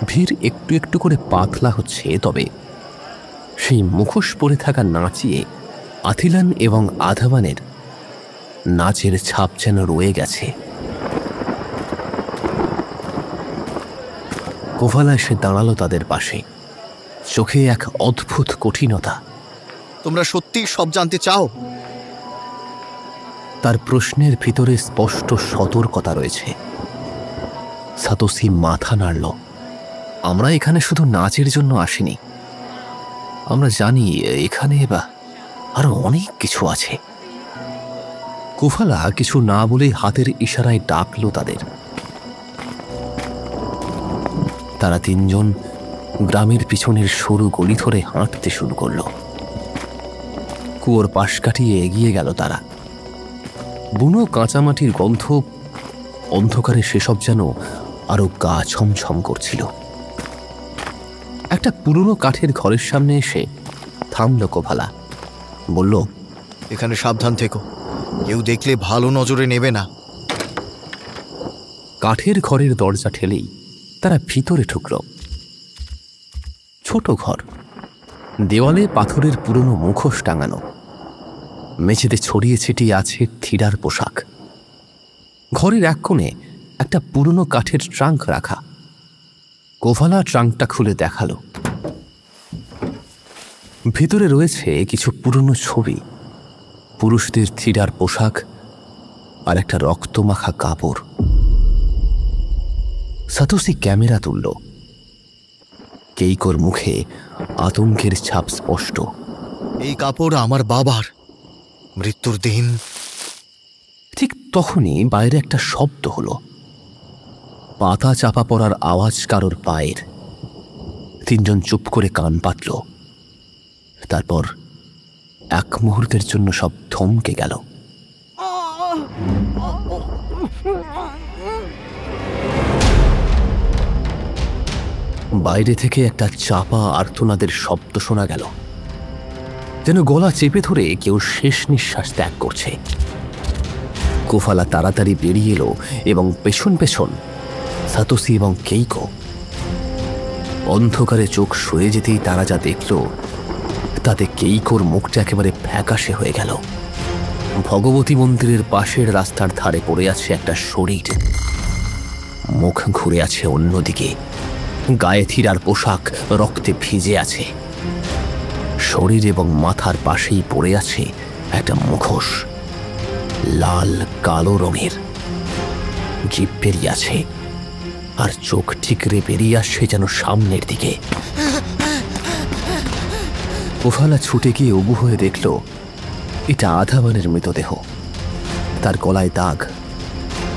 ভিড় একটু একটু করে পাতলা হচ্ছে, তবে সেই মুখোশ পরে থাকা নাচিয়ে আথিলান এবং আধাবানের নাচের ছাপ যেন রয়ে গেছে। কোভালা এসে দাঁড়ালো তাদের পাশে। চোখে এক অদ্ভুত কঠিনতা। তোমরা সত্যি সব জানতে চাও? তার প্রশ্নের ভিতরে স্পষ্ট সতর্কতা রয়েছে। সাতোশি মাথা নাড়ল। আমরা এখানে শুধু নাচের জন্য আসিনি, আমরা জানি এখানে আরো অনেক কিছু আছে। কোফালা কিছু না বলে হাতের ইশারায় ডাকলো তাদের। তারা তিনজন গ্রামের পিছনের সরু গলি ধরে হাঁটতে শুরু করলো। কুয়োর পাশ কাটিয়ে এগিয়ে গেল তারা। বুনো কাঁচামাটির গন্ধ অন্ধকারে সেসব যেন আরো গা ছমছম করছিল। একটা পুরনো কাঠের ঘরের সামনে এসে থামল কোফালা। বলল, এখানে সাবধান থেকো, কেউ দেখলে ভালো নজরে নেবে না। কাঠের ঘরের দরজা ঠেলেই তারা ভিতরে ঢুকল। ছোট ঘর, দেওয়ালে পাথরের পুরনো মুখোশ টাঙানো, মেঝেতে ছড়িয়ে ছিটিয়ে আছে থিরার পোশাক। ঘরের এক কোণে একটা পুরনো কাঠের ট্রাঙ্ক রাখা। কোফালা ট্রাঙ্কটা খুলে দেখালো। ভিতরে রয়েছে কিছু পুরনো ছবি, পুরুষদের থিরার পোশাক আর একটা রক্তমাখা কাপড়। সাতোশি ক্যামেরা তুলল। কেইকোর মুখে আতঙ্কের ছাপ স্পষ্ট। এই কাপড় আমার বাবার, মৃত্যুর দিন। ঠিক তখনই বাইরে একটা শব্দ হলো, পাতা চাপা পড়ার আওয়াজ কারোর পায়ের। তিনজন চুপ করে কান পাতল। তারপর এক মুহূর্তের জন্য সব থমকে গেল। বাইরে থেকে একটা চাপা আর্তনাদের শব্দ শোনা গেল, যেন গলা চেপে ধরে কেউ শেষ নিঃশ্বাস ত্যাগ করছে। কোফালা তাড়াতাড়ি বেরিয়ে এলো এবং পেছন পেছন সাতোশি এবং কেইকো। অন্ধকারে চোখ সয়ে যেতেই তারা যা দেখল তাতে কেইকোর মুখটা একেবারে ফ্যাকাশে হয়ে গেল। ভগবতী মন্দিরের পাশের রাস্তার ধারে পড়ে আছে একটা শরীর, মুখ ঘুরে আছে অন্যদিকে, গায়ে থিরার পোশাক রক্তে ভিজে আছে। শরীর এবং মাথার পাশেই পড়ে আছে একটা মুখোশ, লাল কালো রঙের। জিভ বেরিয়ে আছে আর চোখ ঠিকরে বেরিয়ে আসছে যেন সামনের দিকে। কোফালা ছুটে গিয়ে উবু হয়ে দেখল এটা আধাবানের মৃতদেহ। তার গলায় দাগ,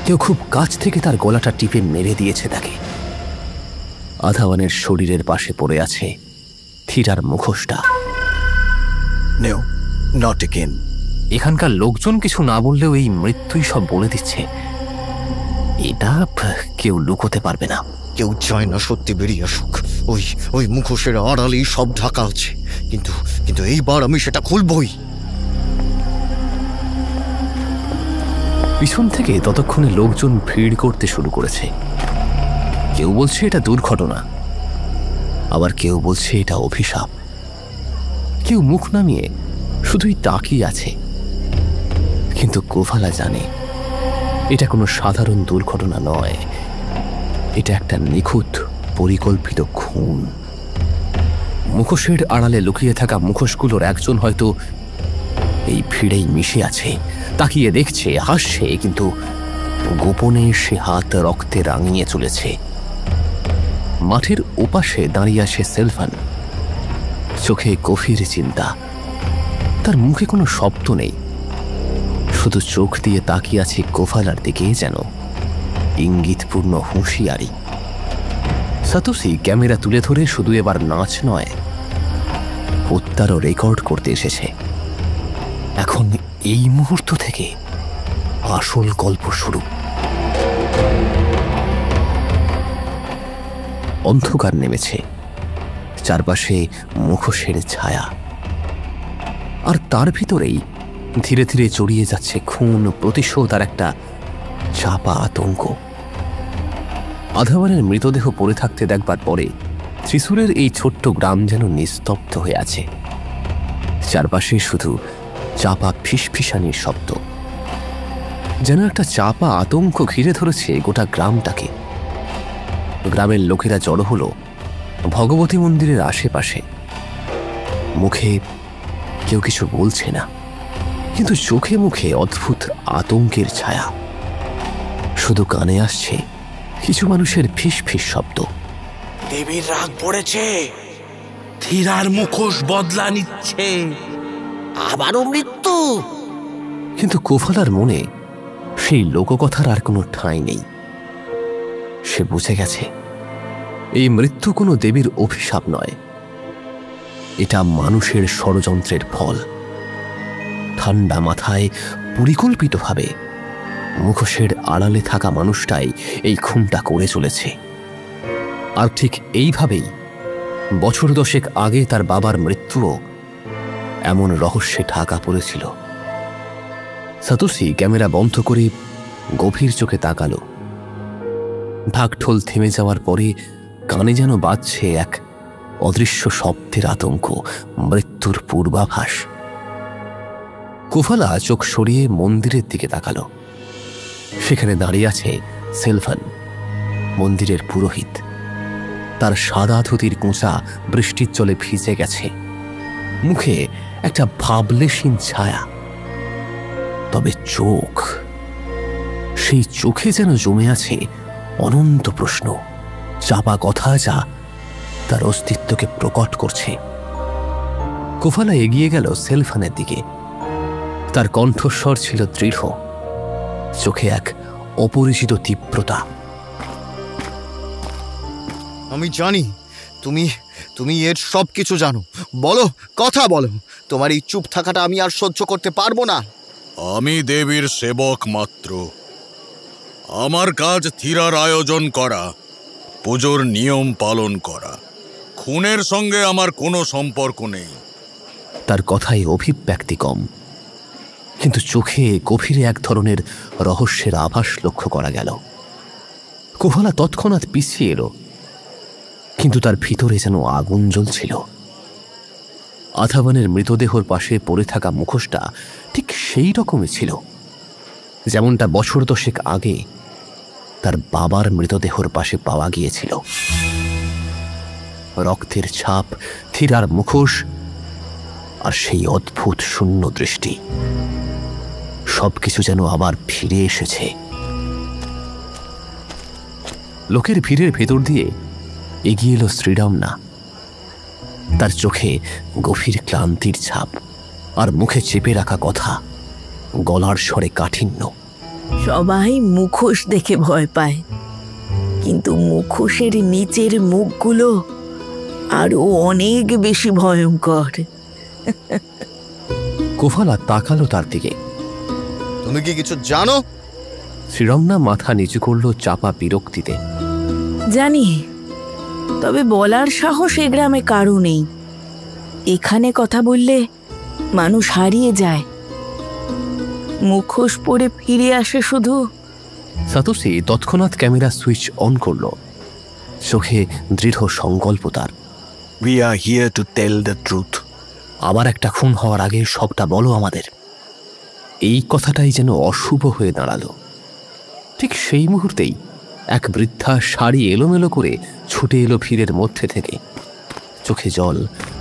কেউ খুব কাছ থেকে তার গলাটা টিপে মেরে দিয়েছে তাকে। আধাবানের শরীরের পাশে পড়ে আছে থিরার মুখোশটা। No, not again. এখানকার লোকজন কিছু না বললেও এই মৃত্যুই সব বলে দিচ্ছে। এটা কেউ লুকোতে পারবে না। কেউ চায় না সত্যি বেরিয়ে আসুক। ওই মুখোশের আড়ালেই সব ঢাকা আছে, কিন্তু এইবার আমি সেটা খুলবই। পিছন থেকে ততক্ষণে লোকজন ভিড় করতে শুরু করেছে। কেউ বলছে এটা দুর্ঘটনা, আবার কেউ বলছে এটা অভিশাপ। কেউ মুখ নামিয়ে শুধুই তাকিয়ে আছে। কিন্তু কোফালা জানে এটা কোনো সাধারণ দুর্ঘটনা নয়, এটা একটা নিখুঁত পরিকল্পিত খুন। মুখোশের আড়ালে লুকিয়ে থাকা মুখোশগুলোর একজন হয়তো এই ভিড়েই মিশে আছে, তাকিয়ে দেখছে, হাসছে, কিন্তু গোপনে সে হাত রক্তে রাঙিয়ে চলেছে। মাঠের ওপাশে দাঁড়িয়ে আছে সেলফান, চোখে গভীর চিন্তা। তার মুখে কোনো শব্দ নেই, শুধু চোখ দিয়ে তাকিয়ে আছে কোফালার দিকে, যেন ইঙ্গিতপূর্ণ হুঁশিয়ারি। সাতোশি ক্যামেরা তুলে ধরে শুধু এবার নাচ নয়, হত্যারও রেকর্ড করতে এসেছে। এখন এই মুহূর্ত থেকে আসল গল্প শুরু। অন্ধকার নেমেছে, চারপাশে মুখোশের ছায়া, আর তার ভিতরেই ধীরে ধীরে জড়িয়ে যাচ্ছে খুন, প্রতিশোধ আর একটা চাপা আতঙ্ক। আধাবানের মৃতদেহ পড়ে থাকতে দেখবার পরে ত্রিশূলের এই ছোট্ট গ্রাম যেন নিস্তব্ধ হয়ে আছে। চারপাশে শুধু চাপা ফিসফিসানির শব্দ, যেন একটা চাপা আতঙ্ক ঘিরে ধরেছে গোটা গ্রামটাকে। গ্রামের লোকেরা জড়ো হলো ভগবতী মন্দিরের আশেপাশে। মুখে কেউ কিছু বলছে না, কিন্তু চোখে মুখে অদ্ভুত আতঙ্কের ছায়া। শুধু কানে আসছে কিছু মানুষের ফিস ফিস শব্দ। দেবীর রাগ পড়েছে, ধীরার মুখোশ বদলা নিচ্ছে, আবারও মৃত্যু। কিন্তু কোফালার মনে সেই লোককথার আর কোনো ঠাঁই নেই। সে বুঝে গেছে এই মৃত্যু কোনো দেবীর অভিশাপ নয়, এটা মানুষের ষড়যন্ত্রের ফল। ঠান্ডা মাথায় পরিকল্পিতভাবে মুখোশের আড়ালে থাকা মানুষটাই এই খুনটা করে চলেছে। আর ঠিক এইভাবেই বছর 10 আগে তার বাবার মৃত্যুও এমন রহস্যে ঢাকা পড়েছিল। সাতোশি ক্যামেরা বন্ধ করে গভীর চোখে তাকালো। ঢাকঢোল থেমে যাওয়ার পরে কানে যেন বাজছে এক অদৃশ্য শব্দের আতঙ্ক, মৃত্যুর পূর্বাভাস। কোফালা চোখ সরিয়ে মন্দিরের দিকে তাকালো। সেখানে দাঁড়িয়ে আছে সেলভান, মন্দিরের পুরোহিত। তার সাদা ধুতির কোঁচা বৃষ্টির জলে ভিজে গেছে, মুখে একটা ভাবলেশীন ছায়া। তবে চোখ, সেই চোখে যেন জমে আছে অনন্ত প্রশ্ন, চাপা কথা যা তার অস্তিত্বকে প্রকট করছে। কোফালা এগিয়ে গেল সেলভানের দিকে। তার কণ্ঠস্বর ছিল দৃঢ়, চোখে এক অপরিচিত তীব্রতা। আমি জানি তুমি তুমি এর সব কিছু জানো। বলো, কথা বলো। তোমার এই চুপ থাকাটা আমি আর সহ্য করতে পারবো না। আমি দেবীর সেবক মাত্র। আমার কাজ থিরার আয়োজন করা, পুজোর নিয়ম পালন করা। খুনের সঙ্গে আমার কোনো সম্পর্ক নেই। তার কথায় অভিব্যক্তি কম, কিন্তু চোখে গভীরে এক ধরনের রহস্যের আভাস লক্ষ্য করা গেল। কোফালা তৎক্ষণাৎ পিছিয়ে এলো, কিন্তু তার ভিতরে যেন আগুন জ্বলছিল। আথাবানের মৃতদেহর পাশে পড়ে থাকা মুখোশটা ঠিক সেই রকমই ছিল, যেমনটা বছর 10 আগে তার বাবার মৃতদেহর পাশে পাওয়া গিয়েছিল। রক্তের ছাপ, থিরার মুখোশ, আর সেই অদ্ভুত শূন্য দৃষ্টি, সবকিছু যেন আবার ফিরে এসেছে। লোকের ভিড়ের ভেতর দিয়ে এগিয়ে এলো শ্রীরামনা। তার চোখে গভীর ক্লান্তির ছাপ, আর মুখে চেপে রাখা কথা, গলার স্বরে কাঠিন্য। সবাই মুখোশ দেখে ভয় পায়, কিন্তু মুখোশের নিচের মুখগুলো আরো অনেক বেশি ভয়ঙ্কর। কোফালা তাকালো তার দিকে। তুমি কি কিছু জানো? শ্রীরামনা মাথা নিচু করলো চাপা বিরক্তিতে। জানি, তবে বলার সাহস এ গ্রামে কারো নেই। এখানে কথা বললে মানুষ হারিয়ে যায়, মুখোশ পরে ফিরে আসে শুধু। সাতোশি তৎক্ষণাৎ ক্যামেরা সুইচ অন করলো, চোখে দৃঢ় সংকল্প তার। We are here to tell the truth. আবার একটা খুন হওয়ার আগে সবটা বলো আমাদের। এই কথাটাই যেন অশুভ হয়ে দাঁড়ালো। ঠিক সেই মুহূর্তেই এক বৃদ্ধা শাড়ি এলোমেলো করে ছুটে এলো ভিড়ের মধ্যে থেকে, চোখে জল,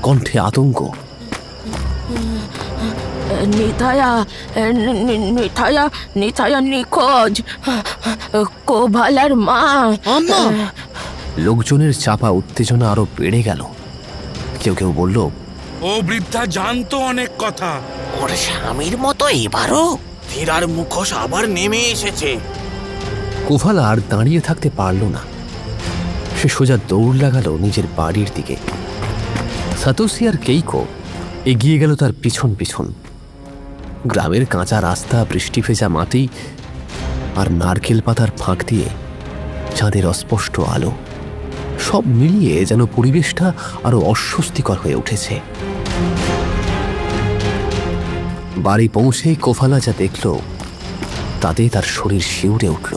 কণ্ঠে আতঙ্ক। নিতায়া নিখোঁজ, কোভালার মা। লোকজনের চাপা উত্তেজনা আরো বেড়ে গেল। কেউ কেউ বলল, ও বৃদ্ধা জানতো অনেক কথা। ওর স্বামীর মতো এবারও থিরার মুখোশ আবার নেমে এসেছে। কোফালা আর দাঁড়িয়ে থাকতে পারল না। সে সোজা দৌড় লাগালো নিজের বাড়ির দিকে। সাতোশি আর কেইকো এগিয়ে গেল তার পিছন পিছন। গ্রামের কাঁচা রাস্তা, বৃষ্টি ভেজা মাটি, আর নারকেল পাতার ফাঁক দিয়ে চাঁদের অস্পষ্ট আলো, সব মিলিয়ে যেন পরিবেশটা আরো অস্বস্তিকর হয়ে উঠেছে। বাড়ি পৌঁছে কোফালা যা দেখল তাতে তার শরীর শিউরে উঠল।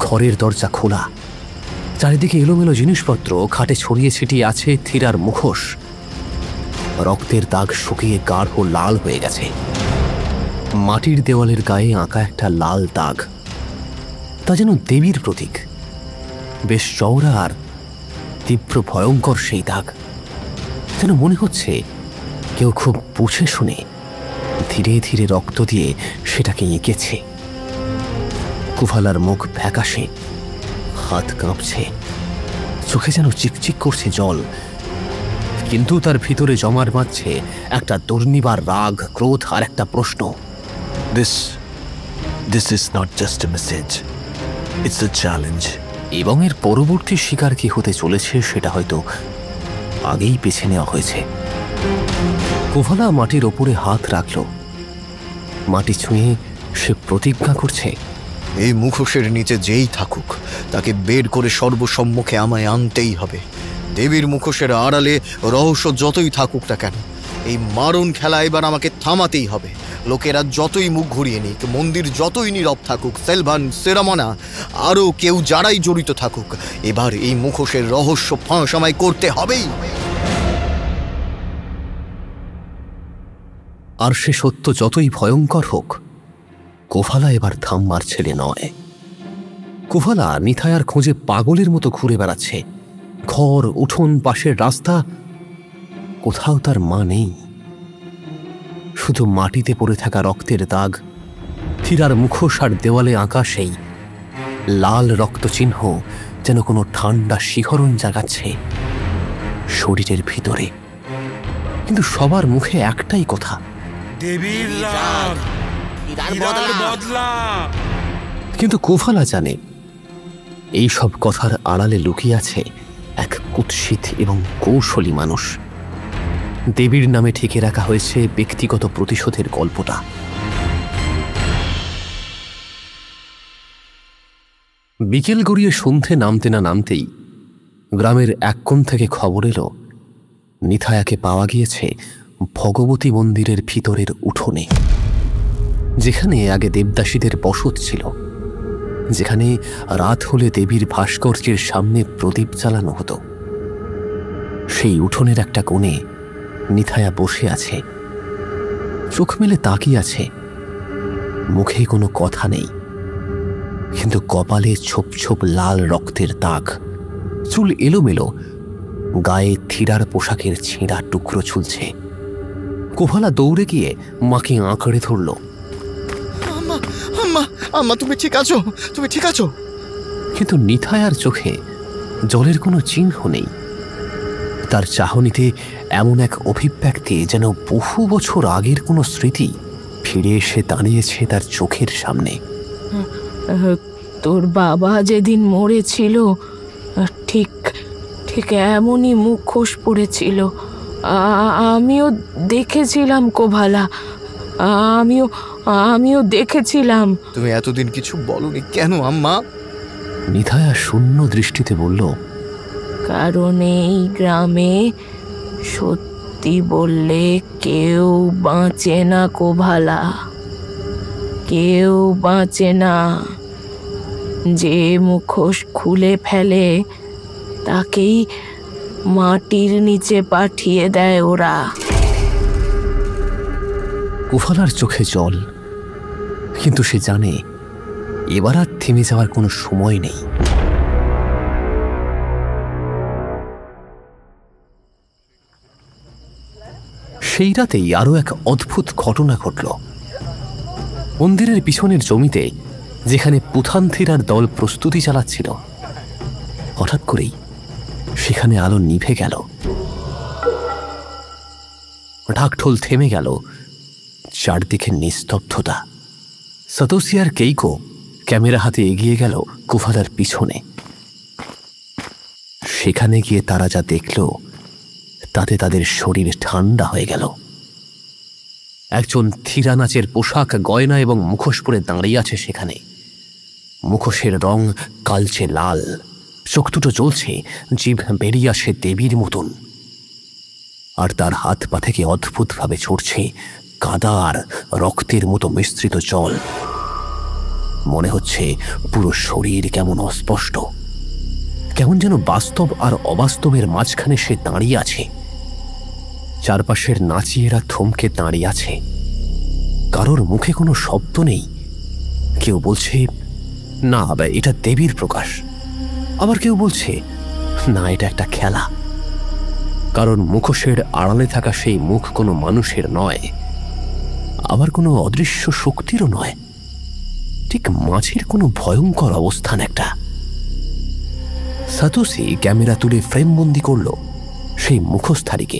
ঘরের দরজা খোলা, চারিদিকে এলোমেলো জিনিসপত্র, খাটে ছড়িয়ে ছিটিয়ে আছে থিরার মুখোশ। রক্তের দাগ শুকিয়ে গাঢ় লাল হয়ে গেছে। মাটির দেওয়ালের গায়ে আঁকা একটা লাল দাগ, তা যেন দেবীর প্রতীক। বেশ চওড়া আর তীব্র ভয়ঙ্কর সেই দাগ, যেন মনে হচ্ছে কেউ খুব বুঝে শুনে ধীরে ধীরে রক্ত দিয়ে সেটাকে এঁকেছে। কুফালার মুখ ফ্যাকাশে, হাত কাঁপছে, চোখে যেন চিকচিক করছে জল, কিন্তু তার ভিতরে জমার মাঝে একটা দুর্নিবার রাগ, ক্রোধ আর একটা প্রশ্ন। This is not just a message, it's a challenge. এবং এর পরবর্তী শিকার কি হতে চলেছে সেটা হয়তো আগেই বেছে নেওয়া হয়েছে। কুফালা মাটির ওপরে হাত রাখল, মাটি ছুঁয়ে সে প্রতিজ্ঞা করছে, এই মুখোশের নিচে যেই থাকুক তাকে বের করে সর্বসম্মুখে আমায় আনতেই হবে। দেবীর মুখোশের আড়ালে রহস্য যতই থাকুক না কেন, এই মারণ খেলা এবার আমাকে থামাতেই হবে। লোকেরা যতই মুখ ঘুরিয়ে নিক, মন্দির যতই নীরব থাকুক, সেলভান, সেরামানা, আরও কেউ যারাই জড়িত থাকুক, এবার এই মুখোশের রহস্য ফাঁস আমায় করতে হবেই। আর সে সত্য যতই ভয়ঙ্কর হোক, কুফালা এবার থামবার ছেলে নয়। কুফালা নিথায়ার খোঁজে পাগলের মতো ঘুরে বেড়াচ্ছে। ঘর, উঠোন, পাশের রাস্তা, কোথাও তার মা নেই। শুধু মাটিতে পড়ে থাকা রক্তের দাগ, থিরার মুখোশ আর দেওয়ালে আঁকা সেই লাল রক্ত চিহ্ন যেন কোনো ঠান্ডা শিহরণ জাগাচ্ছে শরীরের ভিতরে। কিন্তু সবার মুখে একটাই কথা, দেবীর রাগ, হীরার বদলা। কিন্তু কুফালা জানে এই সব কথার আড়ালে লুকিয়ে আছে এক কুৎসিত এবং কৌশলী মানুষ। দেবীর নামে ঠেকে রাখা হয়েছে ব্যক্তিগত প্রতিশোধের গল্পটা। বিকেল গড়িয়ে সন্ধে নামতে না নামতেই গ্রামের এক কোণ থেকে খবর এলো, নিথায়াকে পাওয়া গিয়েছে ভগবতী মন্দিরের ভিতরের উঠোনে, যেখানে আগে দেবদাসীদের বসত ছিল, যেখানে রাত হলে দেবীর ভাস্কর্যের সামনে প্রদীপ জ্বালানো হতো। সেই উঠোনের একটা কোণে নিথায়া বসে আছে, চোখ মেলে তাকিয়ে আছে। মুখে কোনো কথা নেই, কিন্তু কপালে ছোপ ছোপ লাল রক্তের দাগ, চুল এলোমেলো, গায়ে থিরার পোশাকের ছেঁড়া টুকরো ঝুলছে। কুফালা দৌড়ে গিয়ে মাকে আঁকড়ে ধরল। আম্মা, তুমি ঠিক আছো? তুমি ঠিক আছো? কিন্তু নিথায়ার চোখে জলের কোনো চিহ্ন নেই। তার চাহনিতে এমন এক অভিব্যক্তি যেন বহু বছর আগের কোনো স্মৃতি ফিরে এসে দাঁড়িয়েছে তার চোখের সামনে। তোর বাবা যেদিন মরেছিল ঠিক ঠিক এমনই মুখোশ পড়েছিল। আমিও দেখেছিলাম কোভালা, আমিও দেখেছিলাম। তুমি এতদিন কিছু বলনি কেন আম্মা? নিথায়া শূন্য দৃষ্টিতে বলল, কারণ এই গ্রামে সত্যি বললে কেউ বাঁচে না কোভালা, কেউ বাঁচে না। যে মুখোশ খুলে ফেলে তাকেই মাটির নিচে পাঠিয়ে দেয় ওরা। কুফালার চোখে জল, কিন্তু সে জানে এবার আর থেমে যাওয়ার কোনো সময় নেই। সেই রাতেই আরো এক অদ্ভুত ঘটনা ঘটল। মন্দিরের পিছনের জমিতে, যেখানে পুথানথিরার দল প্রস্তুতি চালাচ্ছিল, হঠাৎ করেই সেখানে আলো নিভে গেল। ঢাকঢোল থেমে গেল, চারদিকে নিস্তব্ধতা। সাতোশি আর কেইকো ক্যামেরা হাতে এগিয়ে গেল কুফালার পিছনে। সেখানে গিয়ে তারা যা দেখল তাতে তাদের শরীর ঠান্ডা হয়ে গেল। একজন থিরা নাচের পোশাক, গয়না এবং মুখোশ পরে দাঁড়িয়ে আছে সেখানে। মুখোশের রং কালচে লাল, চোখ দুটো জ্বলছে, জিভ বেরিয়ে আসে দেবীর মতন। আর তার হাত পা থেকে অদ্ভুতভাবে ছড়ছে কাদা আর রক্তের মতো মিশ্রিত জল। মনে হচ্ছে পুরো শরীর কেমন অস্পষ্ট, কেমন যেন বাস্তব আর অবাস্তবের মাঝখানে সে দাঁড়িয়ে আছে। চারপাশের নাচিয়েরা থমকে দাঁড়িয়ে আছে, কারোর মুখে কোনো শব্দ নেই। কেউ বলছে, না, এটা দেবীর প্রকাশ। আবার কেউ বলছে, না এটা একটা খেলা, কারণ মুখোশের আড়ালে থাকা সেই মুখ কোনো মানুষের নয়, আবার কোনো অদৃশ্য শক্তিরও নয়, ঠিক মাঝের কোনো ভয়ঙ্কর অবস্থান একটা। সাতোশি ক্যামেরা তুলে ফ্রেমবন্দি করল সেই মুখোশধারীকে,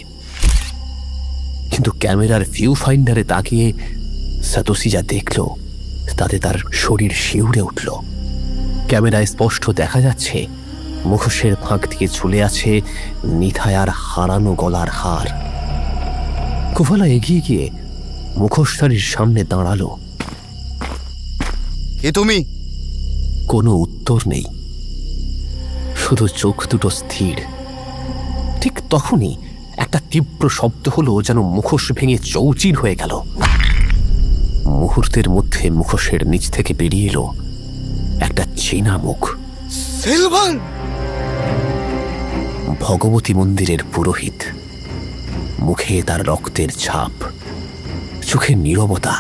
কিন্তু ক্যামেরার ভিউ ফাইন্ডারে তাকিয়ে সাতোশি যা দেখল তাতে তার শরীর শিউরে উঠল। ক্যামেরায় স্পষ্ট দেখা যাচ্ছে মুখোশের ফাঁক থেকে ঝুলে আছে নিথায়ার হারানো গলার হার। কোভালা এগিয়ে গিয়ে মুখোশধারীর সামনে দাঁড়ালো। কে তুমি? কোনো উত্তর নেই, শুধু চোখ দুটো স্থির। ঠিক তখনই একটা তীব্র শব্দ হলো, যেন মুখোশ ভেঙে চৌচির হয়ে গেল। মুহূর্তের মধ্যে মুখোশের নিচ থেকে বেরিয়ে এলো একটা চেনা মুখ। সিলভান! ভগবতী মন্দিরের পুরোহিত। মুখে তার রক্তের ছাপ, চোখে নীরবতা,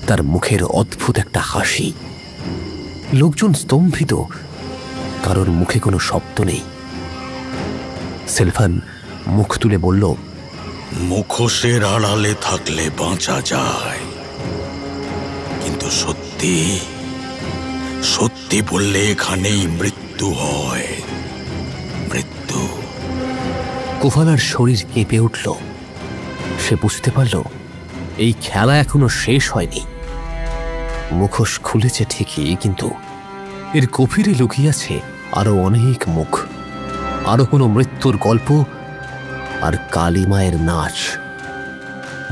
তার মুখের অদ্ভুত একটা হাসি। লোকজন স্তম্ভিত, কারোর মুখে কোনো শব্দ নেই। সিলভান মুখ তুলে বলল, মুখোশের আড়ালে থাকলে বাঁচা যায়, কিন্তু সত্যি সত্যি বললে এখানেই মৃত্যু হয়। মৃত্যু। কোভালার শরীর কেঁপে উঠল। সে বুঝতে পারল এই খেলা এখনো শেষ হয়নি। মুখোশ খুলেছে ঠিকই, কিন্তু এর গভীরে লুকিয়ে আছে আরো অনেক মুখ, আরো কোনো মৃত্যুর গল্প আর কালী মায়ের নাচ।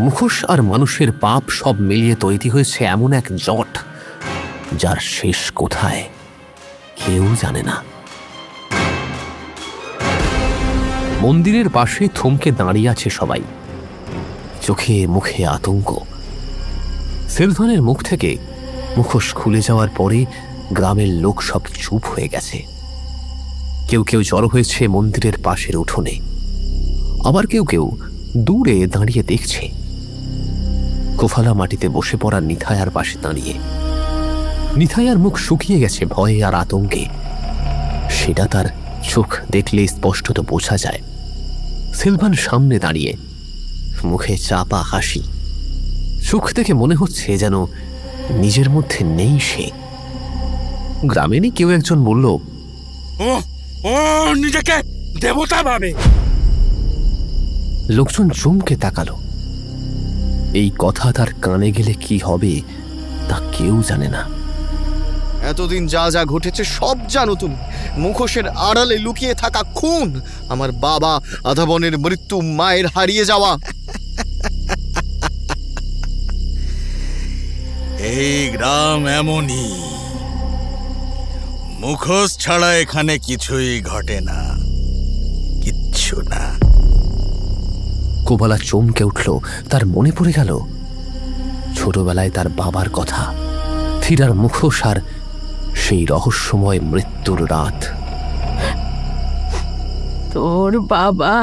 মুখোশ আর মানুষের পাপ সব মিলিয়ে তৈরি হয়েছে এমন এক জট, যার শেষ কোথায় কেউ জানে না। মন্দিরের পাশে থমকে দাঁড়িয়ে আছে সবাই, চোখে মুখে আতঙ্ক। সিলভানের মুখ থেকে মুখোশ খুলে যাওয়ার পরে গ্রামের লোক সব চুপ হয়ে গেছে। কেউ কেউ জড়ো হয়েছে মন্দিরের পাশের উঠোনে, আবার কেউ কেউ দূরে দাঁড়িয়ে দেখছে। কোভালা মাটিতে বসে পড়া নিথায়ার পাশে দাঁড়িয়ে। নিথায়ার মুখ শুকিয়ে গেছে ভয়ে আর আতঙ্কে, সেটা তার চোখ দেখলে স্পষ্টত বোঝা যায়। সিলভান সামনে দাঁড়িয়ে, মুখে চাপা হাসি। চোখ থেকে মনে হচ্ছে যেন নিজের মধ্যে নেই সে। গ্রামেরই কেউ একজন বলল, ও ও নিজেকে দেবতা ভাবে। লোকজন চমকে তাকালো। এই কথা তার কানে গেলে কি হবে তা কেউ জানে না। এতদিন যা যা ঘটেছে সব জানো তুমি। মুখোশের আড়ালে লুকিয়ে থাকা খুন, আমার বাবা আধাবনের মৃত্যু, মায়ের হারিয়ে যাওয়া। এই গ্রাম এমনই, মুখোশ ছাড়া এখানে কিছুই ঘটে না, কিচ্ছু না। কোভালা চমকে উঠল। তার মনে পড়ে গেল ছোটবেলায় তার বাবার কথা, থিরার মুখোশ আর সেই রহস্যময় মৃত্যুর রাত। তোর বাবা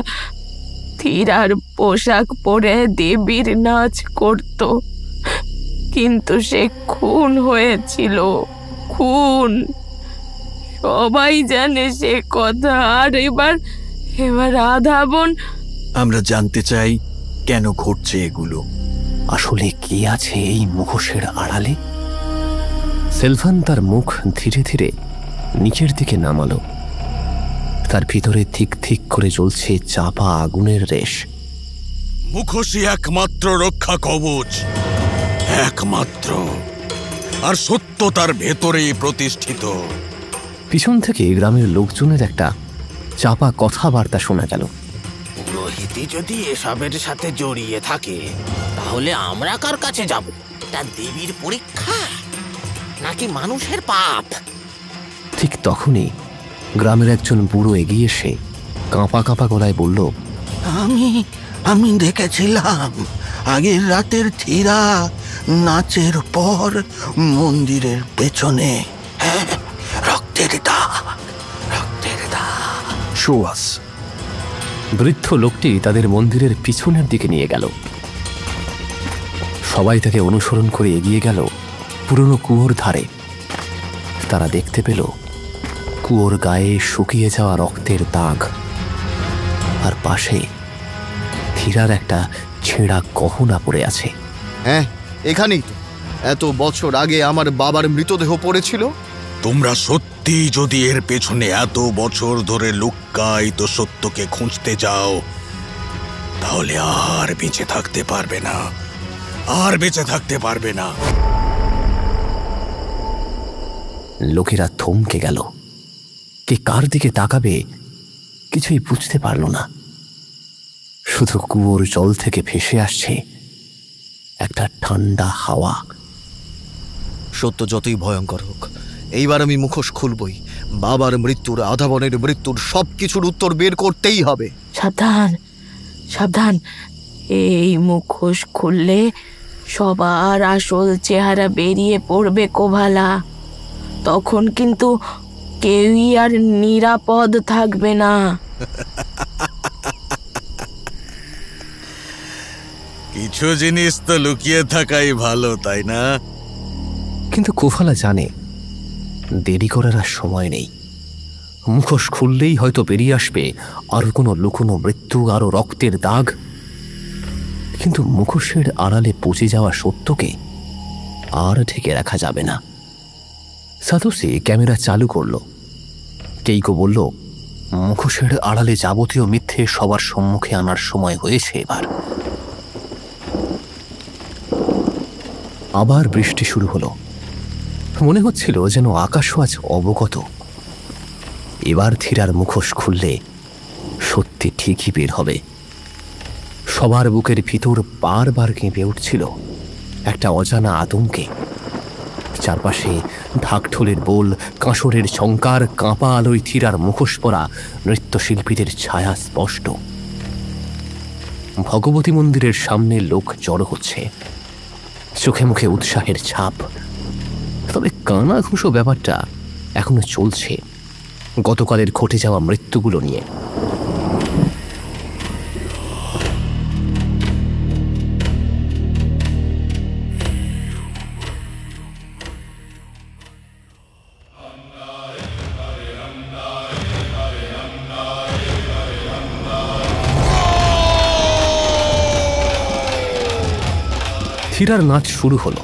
থিরার পোশাক পরে দেবীর নাচ করত, কিন্তু সে খুন হয়েছিল। খুন, সবাই জানে সে কথা। আর এবার আধাবন। আমরা জানতে চাই কেন ঘটছে এগুলো। আসলে কি আছে এই মুখোশের আড়ালে? সিলভান তার মুখ ধীরে ধীরে নিচের দিকে নামালো। তার ভিতরে ঠিক ঠিক করে জ্বলছে চাপা আগুনের রেশ। মুখোশই একমাত্র রক্ষা কবচ, একমাত্র, আর সত্য তার ভেতরেই প্রতিষ্ঠিত। পিছন থেকে গ্রামের লোকজনের একটা চাপা কথাবার্তা শোনা গেল। পুরোহিতি যদি এসবের সাথে জড়িয়ে থাকে, তাহলে আমরা কার কাছে যাব? এটা দেবীর পরীক্ষা নাকি মানুষের পাপ? ঠিক তখনই গ্রামের একজন বুড়ো এগিয়ে এসে কাঁপা কাঁপা গলায় বলল, আমি দেখেছিলাম আগের রাতের থিরা নাচের পর মন্দিরের পেছনে রক্তের দাগ। সুয়াস। বৃদ্ধ লোকটি তাদের মন্দিরের পিছনের দিকে নিয়ে গেল। সবাই তাকে অনুসরণ করে এগিয়ে গেল পুরনো কুয়োর ধারে। তারা দেখতে পেল কুয়োর গায়ে শুকিয়ে যাওয়া রক্তের দাগ, আর পাশে ধীরার একটা ছেঁড়া গহনা পড়ে আছে। হ্যাঁ, এখানেই তো এত বছর আগে আমার বাবার মৃতদেহ পড়েছিল। তোমরা সত্যি যদি এর পেছনে এত বছর ধরে লুক্কায়িত সত্যকে খুঁজতে যাও, তাহলে আর বেঁচে থাকতে পারবে না, আর বেঁচে থাকতে পারবে না। লোকেরা থমকে গেল। কে কার দিকে তাকাবে কিছুই বুঝতে পারল না। শুধু কুয়োর জল থেকে ভেসে আসছে একটা ঠান্ডা হাওয়া। সত্য যতই ভয়ঙ্কর হোক, এইবার আমি মুখোশ খুলবই। বাবার মৃত্যুর, আধাবনের মৃত্যুর সবকিছুর উত্তর বের করতেই হবে। সাবধান সাবধান, এই মুখোশ খুললে সবার আসল চেহারা বেরিয়ে পড়বে কোভালা। তখন কিন্তু কেউই আর নিরাপদ থাকবে না। কিছু জিনিস তো লুকিয়ে থাকাই ভালো, তাই না? কিন্তু কোভালা জানে দেরি করার আর সময় নেই। মুখোশ খুললেই হয়তো বেরিয়ে আসবে আরো কোনো লুকোনো মৃত্যু, আরো রক্তের দাগ। কিন্তু মুখোশের আড়ালে পচে যাওয়া সত্যকে আর ঢেকে রাখা যাবে না। সাতোশি ক্যামেরা চালু করল। কেইকো বলল, মুখোশের আড়ালে যাবতীয় মিথ্যে সবার সম্মুখে আনার সময় হয়েছে এবার। আবার বৃষ্টি শুরু হলো। মনে হচ্ছিল যেন আকাশও আজ অবগত। এবার ধীরার মুখোশ খুললে সত্যি ঠিকই বের হবে। সবার বুকের ভিতর বারবার কেঁপে উঠছিল একটা অজানা আতঙ্কে। চারপাশে ঢাকঢোলের বোল, কাঁসরের ঝংকার, কাঁপা আলোয় ধীরার মুখোশ পরা নৃত্যশিল্পীদের ছায়া স্পষ্ট। ভগবতী মন্দিরের সামনে লোক জড়ো হচ্ছে, চোখে মুখে উৎসাহের ছাপ। তবে কানাঘুষো ব্যাপারটা এখনো চলছে গতকালের ঘটে যাওয়া মৃত্যুগুলো নিয়ে। ধীরার নাচ শুরু হলো।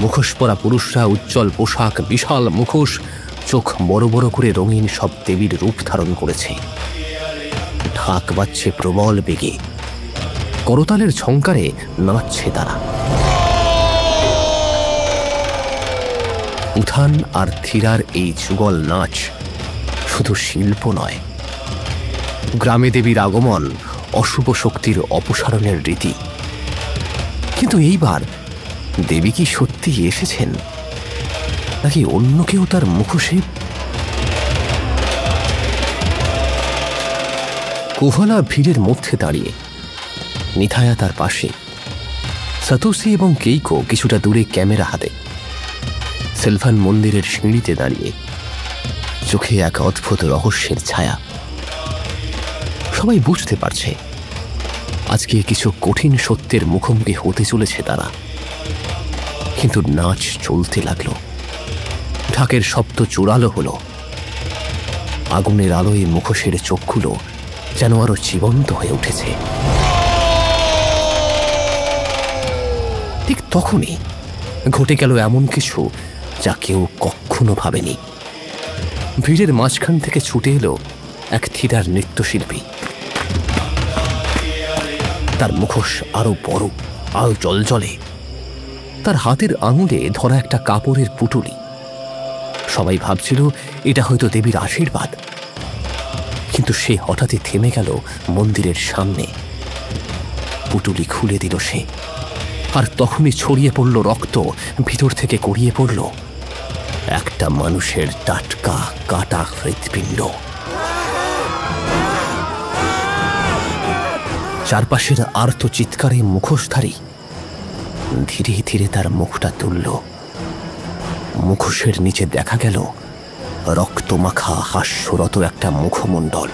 মুখোশ পরা পুরুষরা উজ্জ্বল পোশাক, বিশাল মুখোশ, চোখ বড় বড় করে রঙিন সব দেবীর রূপ ধারণ করেছে। ঢাক বাজছে প্রবল বেগে, করতালের ঝংকারে নাচছে তারা। উত্থান আর ধীরার এই যুগল নাচ শুধু শিল্প নয়, গ্রামে দেবীর আগমন, অশুভ শক্তির অপসারণের রীতি। কিন্তু এইবার দেবী কি সত্যি এসেছেন, নাকি অন্য কেউ তার মুখোশে? কোভালা ভিড়ের মধ্যে দাঁড়িয়ে, নিথায়া তার পাশে, সাতোশি এবং কেইকো কিছুটা দূরে ক্যামেরা হাতে। সেলভান মন্দিরের সিঁড়িতে দাঁড়িয়ে, চোখে এক অদ্ভুত রহস্যের ছায়া। সবাই বুঝতে পারছে আজকে কিছু কঠিন সত্যের মুখোমুখি হতে চলেছে তারা। কিন্তু নাচ চলতে লাগলো। ঢাকের শব্দ জোরালো হলো। আগুনের আলোয় মুখোশের চোখগুলো যেন আরো জীবন্ত হয়ে উঠেছে। ঠিক তখনই ঘটে গেল এমন কিছু যা কেউ কখনো ভাবেনি। ভিড়ের মাঝখান থেকে ছুটে এলো এক ধীরার নৃত্যশিল্পী। তার মুখোশ আরো বড়, আরো জলজলে। তার হাতের আঙুলে ধরা একটা কাপড়ের পুটুলি। সবাই ভাবছিল এটা হয়তো দেবীর আশীর্বাদ। কিন্তু সে হঠাৎই থেমে গেল মন্দিরের সামনে। পুটুলি খুলে দিল সে, আর তখনই ছড়িয়ে পড়ল রক্ত। ভিতর থেকে গড়িয়ে পড়ল একটা মানুষের টাটকা কাটা হৃৎপিণ্ড। চারপাশের আর্ত চিৎকারে মুখোশধারী ধীরে ধীরে তার মুখটা তুলল। মুখোশের নিচে দেখা গেল রক্তমাখা হাস্যরত একটা মুখমণ্ডল।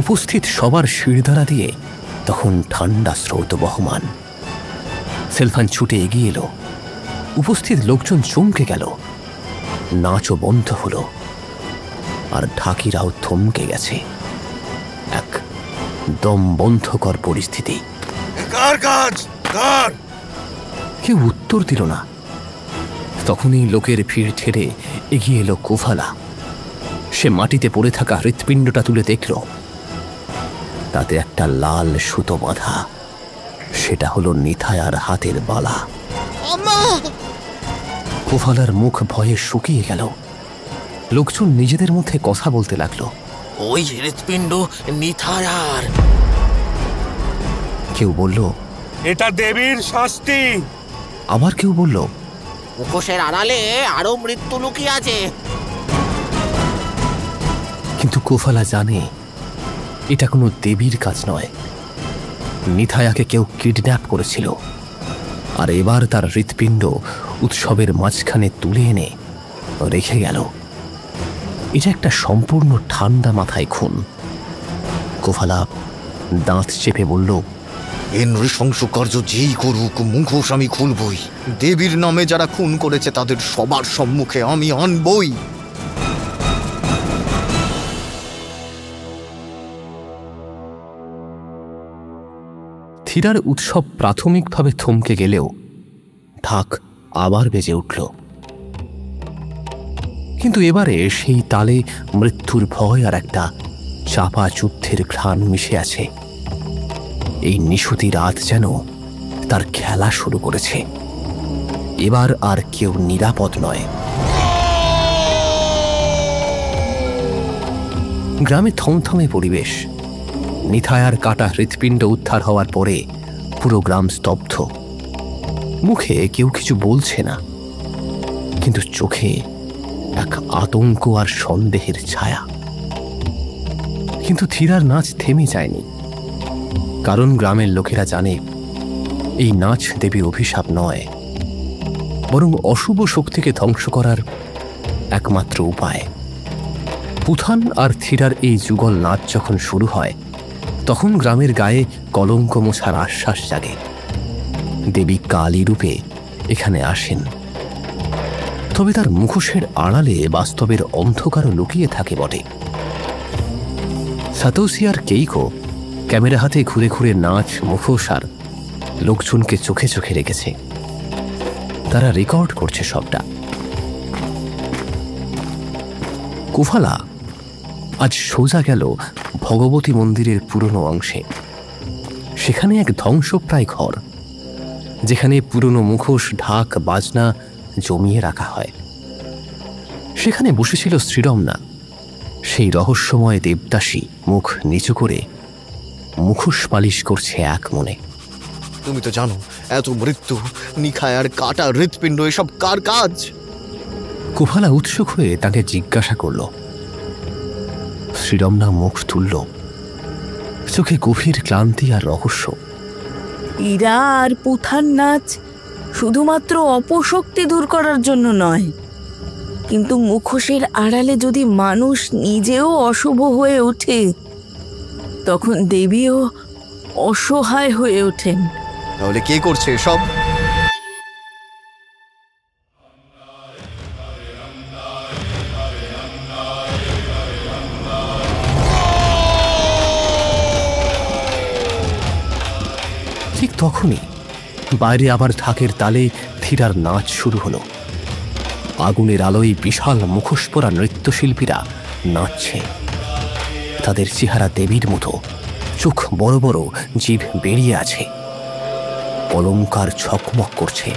উপস্থিত সবার শিরদাঁড়া দিয়ে তখন ঠান্ডা স্রোত বহমান। সেলভান ছুটে এগিয়ে এলো। উপস্থিত লোকজন চমকে গেল। নাচও বন্ধ হলো। আর ঢাকিরাও থমকে গেছে। এক দম বন্ধকর পরিস্থিতি। কার কাজ? কার? কেউ উত্তর দিল না। তখনই লোকের ভিড় ছেড়ে এগিয়ে এলো কোফালা। সে মাটিতে পড়ে থাকা হৃৎপিণ্ডটা তুলে দেখল, তাতে একটা লাল সুতো বাঁধা। সেটা হলো নিথায়ার হাতের বালা। কোফালার মুখ ভয়ে শুকিয়ে গেল। লোকজন নিজেদের মধ্যে কথা বলতে লাগলো। ওই হৃৎপিণ্ড নিথায়ার। কেউ বলল, এটা দেবীর শাস্তি। আবার কেউ বলল, মুখোশের আড়ালে আরো মৃত্যু লুকিয়ে আছে। কিন্তু কোফালা জানে এটা কোনো দেবীর কাজ নয়। নিথায়াকে কেউ কিডন্যাপ করেছিল, আর এবার তার হৃৎপিণ্ড উৎসবের মাঝখানে তুলে এনে রেখে গেল। এটা একটা সম্পূর্ণ ঠান্ডা মাথায় খুন। কোফালা দাঁত চেপে বলল, এ নৃশংস কার্য যেই করুক, মুখোশ আমি খুলবই। দেবীর নামে যারা খুন করেছে তাদের সবার সম্মুখে আমি আনবই। থিরার উৎসব প্রাথমিকভাবে থমকে গেলেও ঢাক আবার বেজে উঠল। কিন্তু এবারে সেই তালে মৃত্যুর ভয় আর একটা চাপা যুদ্ধের ঘ্রাণ মিশে আছে। এই নিশুতি রাত যেন তার খেলা শুরু করেছে। এবার আর কেউ নিরাপদ নয়। গ্রামে থমথমে পরিবেশ। নিথায়ার কাটা হৃৎপিণ্ড উদ্ধার হওয়ার পরে পুরো গ্রাম স্তব্ধ। মুখে কেউ কিছু বলছে না, কিন্তু চোখে এক আতঙ্ক আর সন্দেহের ছায়া। কিন্তু থিরার নাচ থেমে যায়নি, কারণ গ্রামের লোকেরা জানে এই নাচ দেবীর অভিশাপ নয়, বরং অশুভ শক্তিকে ধ্বংস করার একমাত্র উপায়। পুথান আর থিরার এই যুগল নাচ যখন শুরু হয়, তখন গ্রামের গায়ে কলঙ্ক মোছার আশ্বাস জাগে। দেবী কালী রূপে এখানে আসেন, তবে তার মুখোশের আড়ালে বাস্তবের অন্ধকারও লুকিয়ে থাকে বটে। সাতোশি আর কেইকো ক্যামেরা হাতে ঘুরে ঘুরে নাচ, মুখোশ আর লোকজনকে চোখে চোখে রেখেছে। তারা রেকর্ড করছে সবটা। কোফালা আজ সোজা গেল ভগবতী মন্দিরের পুরনো অংশে। সেখানে এক ধ্বংসপ্রায় ঘর, যেখানে পুরনো মুখোশ, ঢাক, বাজনা জমিয়ে রাখা হয়। সেখানে বসেছিল শ্রীরমনা, সেই রহস্যময় দেবদাসী, মুখ নিচু করে মুখোশ পালিশ করছে এক মনে। তুমি তো জানো এত মৃত্যু, নিথায়ার কাটা হৃৎপিণ্ড, এসব কার কাজ? কোফালা উৎসুক হয়ে তাকে জিজ্ঞাসা করল। শ্রীরমনা মুখ তুলল, চোখে গভীর ক্লান্তি আর রহস্য। ইরা আর পুথান নাচ শুধুমাত্র অপশক্তি দূর করার জন্য নয়, কিন্তু মুখোশের আড়ালে যদি মানুষ নিজেও অশুভ হয়ে ওঠে, তখন দেবীও অসহায় হয়ে ওঠেন। তাহলে কে করছে এসব? ঠিক তখনই বাইরে আবার ঢাকের তালে থিরার নাচ শুরু হলো। আগুনের আলোয় বিশাল মুখোশ পরা নৃত্যশিল্পীরা নাচছে। তাদের চেহারা দেবীর মতো, চোখ বড় বড়, জিভ বেরিয়ে আছে, অলংকার ঝকমক করছে।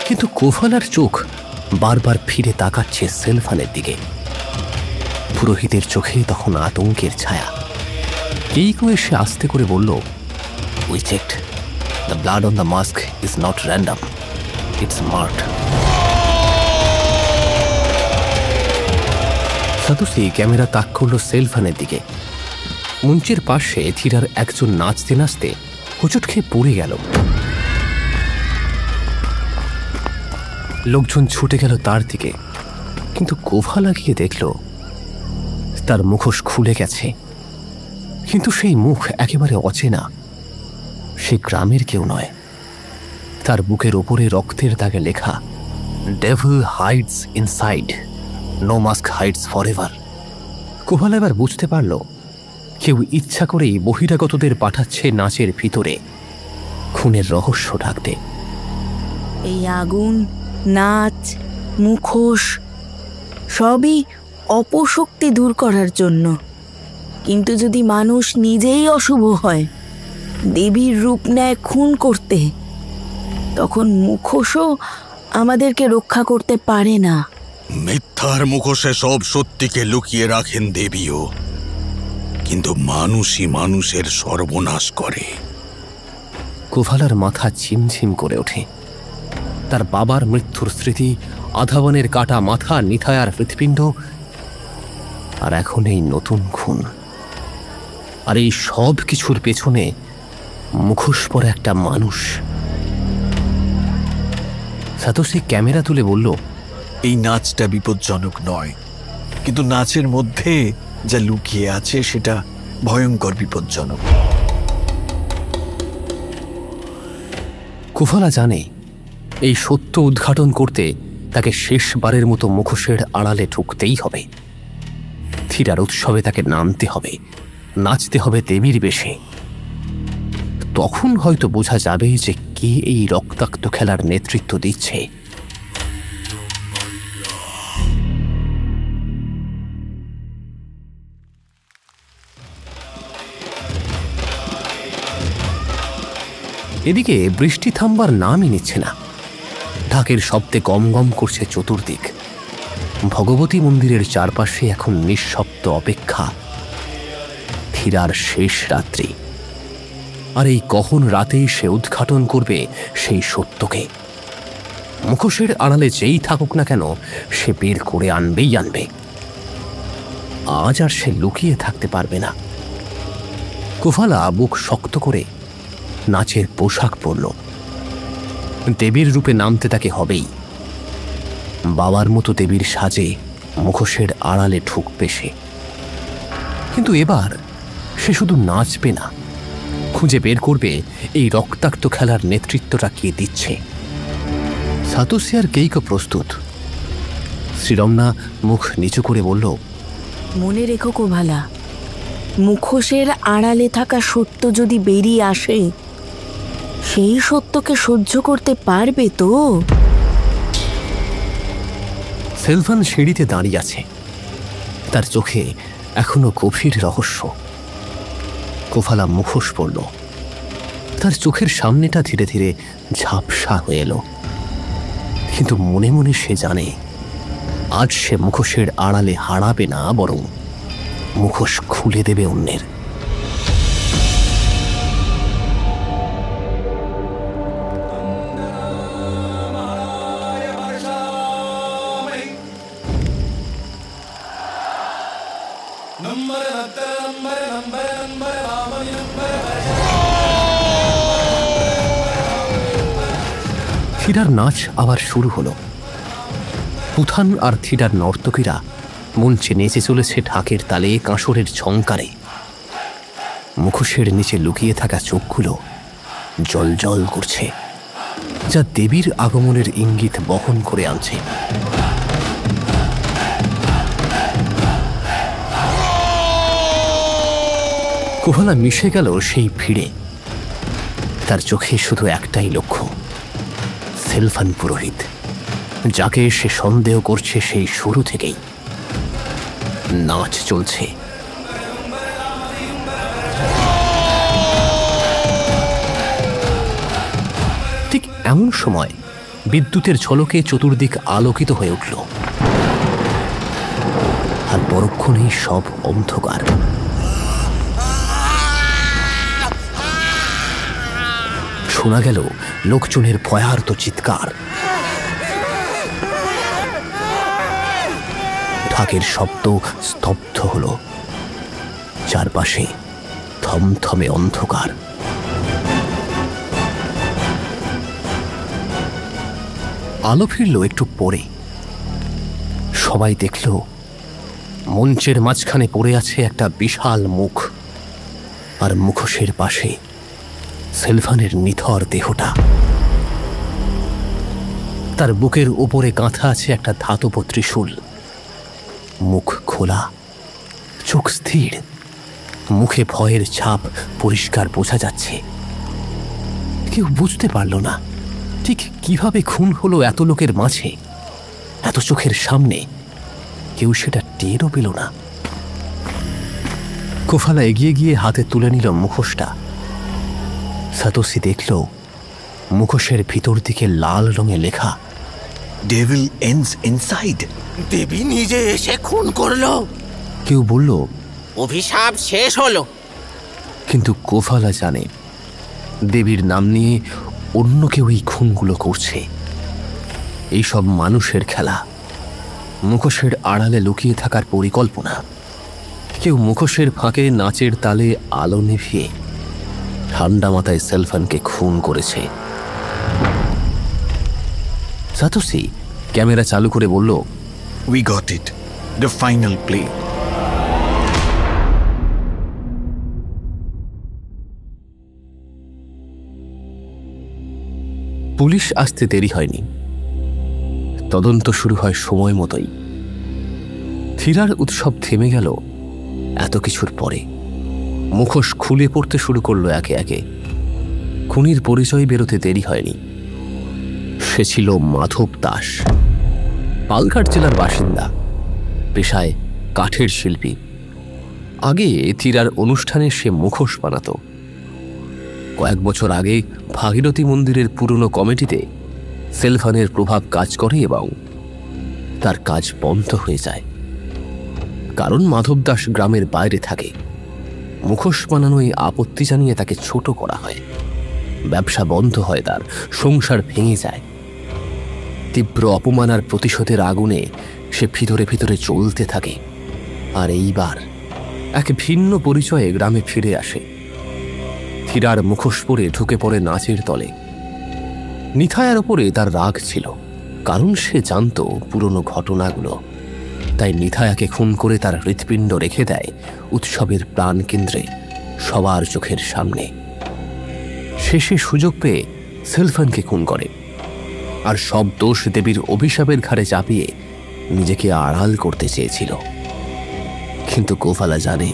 কিন্তু কোফালার চোখ বারবার ফিরে তাকাচ্ছে সেলফানের দিকে। পুরোহিতের চোখে তখন আতঙ্কের ছায়া। কেইকো এসে আস্তে করে বলল, "We checked. The blood on the mask is not random. It's marked." Satoshi camera তাক করল সেলফানের দিকে। মঞ্চের পাশে থিরার একজন নাচতে নাচতে হোঁচট খেয়ে পড়ে গেল। লোকজন ছুটে গেল তার দিকে, কিন্তু কোফালা গিয়ে দেখল তার মুখোশ খুলে গেছে। কিন্তু সেই মুখ একেবারে অচেনা। সে গ্রামের কেউ নয়। তার বুকের ওপরে রক্তের দাগে লেখা, "devil hides inside." No mask hides forever. কোভালা এবার বুঝতে পারল কেউ ইচ্ছা করেই বহিরাগতদের পাঠাচ্ছে নাচের ভিতরে খুনের রহস্য ঢাকতে। এই আগুন, নাচ, মুখোশ সবই অপশক্তি দূর করার জন্য। কিন্তু যদি মানুষ নিজেই অশুভ হয়, দেবীর রূপ নেয় খুন করতে, তখন মুখোশও আমাদেরকে রক্ষা করতে পারে না। মিথ্যার মুখোশে সব সত্যিকে লুকিয়ে রাখেন দেবীও, কিন্তু মানুষই মানুষের সর্বনাশ করে। কোভালার মাথা ঝিমঝিম করে ওঠে। তার বাবার মৃত্যুর স্মৃতি, আধাবনের কাটা মাথা, নিথায়ার হৃৎপিণ্ড, আর এখন এই নতুন খুন। আর এই সব কিছুর পেছনে মুখোশ পরা একটা মানুষ। সাতোশি ক্যামেরা তুলে বলল, এই নাচটা বিপজ্জনক নয়, কিন্তু নাচের মধ্যে যা লুকিয়ে আছে সেটা ভয়ঙ্কর বিপজ্জনক। কোভালা জানে এই সত্য উদ্ঘাটন করতে তাকে শেষবারের মতো মুখোশের আড়ালে ঢুকতেই হবে। থিরার উৎসবে তাকে নামতে হবে, নাচতে হবে দেবীর বেশে। তখন হয়তো বোঝা যাবে যে কে এই রক্তাক্ত খেলার নেতৃত্ব দিচ্ছে। এদিকে বৃষ্টি থামবার নামই নিচ্ছে না। ঢাকের শব্দে গম গম করছে চতুর্দিক। ভগবতী মন্দিরের চারপাশে এখন নিঃশব্দ অপেক্ষা। থিরার শেষ রাত্রি, আর এই গহন রাতেই সে উদ্ঘাটন করবে সেই সত্যকে। মুখোশের আড়ালে যেই থাকুক না কেন, সে বের করে আনবেই আনবে। আজ আর সে লুকিয়ে থাকতে পারবে না। কোভালা বুক শক্ত করে নাচের পোশাক পরল। দেবীর রূপে নামতে তাকে হবেই। বাবার মতো দেবীর সাজে মুখোশের আড়ালে ঢুকবে সে। কিন্তু এবার সে শুধু নাচবে না, খুঁজে বের করবে এই রক্তাক্ত খেলার নেতৃত্বটা কে দিচ্ছে। সাতোশি আর কেইকো প্রস্তুত। শ্রীরমনা মুখ নিচু করে বলল, মনে রেখো কোভালা, মুখোশের আড়ালে থাকা সত্য যদি বেরিয়ে আসে, সেই সত্যকে সহ্য করতে পারবে তো? সেলভান সিঁড়িতে দাঁড়িয়ে আছে। তার চোখে এখনো গভীর রহস্য। কোভালা মুখোশ পড়ল। তার চোখের সামনেটা ধীরে ধীরে ঝাপসা হয়ে এলো। কিন্তু মনে মনে সে জানে, আজ সে মুখোশের আড়ালে হারাবে না, বরং মুখোশ খুলে দেবে অন্যের। থিরার নাচ আবার শুরু হলো। পুথান আর থিরার নর্তকীরা মঞ্চে নেচে চলেছে ঢাকের তালে, কাঁসরের ঝংকারে। মুখোশের নিচে লুকিয়ে থাকা চোখগুলো জল জল করছে, যা দেবীর আগমনের ইঙ্গিত বহন করে আনছে। কোভালা মিশে গেল সেই ভিড়ে। তার চোখে শুধু একটাই লক্ষ্য, সেলভান পুরোহিত, যাকে সে সন্দেহ করছে সেই শুরু থেকেই। নাচ চলছে। ঠিক এমন সময় বিদ্যুতের ঝলকে চতুর্দিক আলোকিত হয়ে উঠল, আর পরক্ষণেই সব অন্ধকার। শোনা গেল লোকজনের ভয়ার্ত চিৎকার। ঢাকের শব্দ স্তব্ধ হল। চারপাশে থমথমে অন্ধকার। আলো ফিরল একটু পরে। সবাই দেখল মঞ্চের মাঝখানে পড়ে আছে একটা বিশাল মুখ, আর মুখোশের পাশে সেলভানের নিথর দেহটা। তার বুকের উপরে গাঁথা আছে একটা ধাতব ত্রিশূল, মুখ খোলা, চোখ স্থির, মুখে ভয়ের ছাপ পরিষ্কার বোঝা যাচ্ছে। কেউ বুঝতে পারল না ঠিক কিভাবে খুন হলো এত লোকের মাঝে, এত চোখের সামনে। কেউ সেটা টেরও পেল না। কোফালা এগিয়ে গিয়ে হাতে তুলে নিল মুখোশটা। সাতোশি দেখল মুখোশের ভিতর দিকে লাল রঙে লেখা, ডেভিল এন্ডস ইনসাইড। দেবী নিজে এসে খুন করলো। কেউ বলল, অভিশাপ শেষ হলো। কিন্তু কোফালা জানে দেবীর নাম নিয়ে অন্য কেউ এই খুনগুলো করছে। এইসব মানুষের খেলা, মুখোশের আড়ালে লুকিয়ে থাকার পরিকল্পনা। কেউ মুখোশের ফাঁকে নাচের তালে আলো নিভিয়ে ঠান্ডা মাথায় সেলফানকে খুন করেছে। সাতোশি ক্যামেরা চালু করে বলল, we got it, the final play. Police আসতে দেরি হয়নি। তদন্ত শুরু হয় সময় মতোই। থিরার উৎসব থেমে গেল এত কিছুর পরে। মুখোশ খুলে পড়তে শুরু করলো একে একে। খুনির পরিচয় বেরোতে দেরি হয়নি। সে ছিল মাধব দাস, পালঘাট জেলার বাসিন্দা, পেশায় কাঠের শিল্পী। আগে থিরার অনুষ্ঠানে সে মুখোশ বানাত। কয়েক বছর আগে ভাগীরথী মন্দিরের পুরনো কমিটিতে সেলফানের প্রভাব কাজ করে এবং তার কাজ বন্ধ হয়ে যায়। কারণ মাধব দাস গ্রামের বাইরে থাকে। মুখোশ বানানোয় আপত্তি জানিয়ে তাকে ছোট করা হয়। ব্যবসা বন্ধ হয়, তার সংসার ভেঙে যায়। তীব্র অপমান আর প্রতিশোধের আগুনে সে ভিতরে ভিতরে চলতে থাকে। আর এইবার এক ভিন্ন পরিচয়ে গ্রামে ফিরে আসে। থিরার মুখোশ পরে ঢুকে পড়ে নাচের দলে। নিথায়ার ওপরে তার রাগ ছিল, কারণ সে জানত পুরনো ঘটনাগুলো। তাই নিথায়াকে খুন করে তার হৃৎপিণ্ড রেখে দেয় উৎসবের প্রাণ কেন্দ্রে, সবার চোখের সামনে। শেষে সুযোগ পেয়ে সেলফানকে খুন করে, আর সব দোষ দেবীর অভিশাপের ঘাড়ে চাপিয়ে নিজেকে আড়াল করতে চেয়েছিল। কিন্তু কোফালা জানে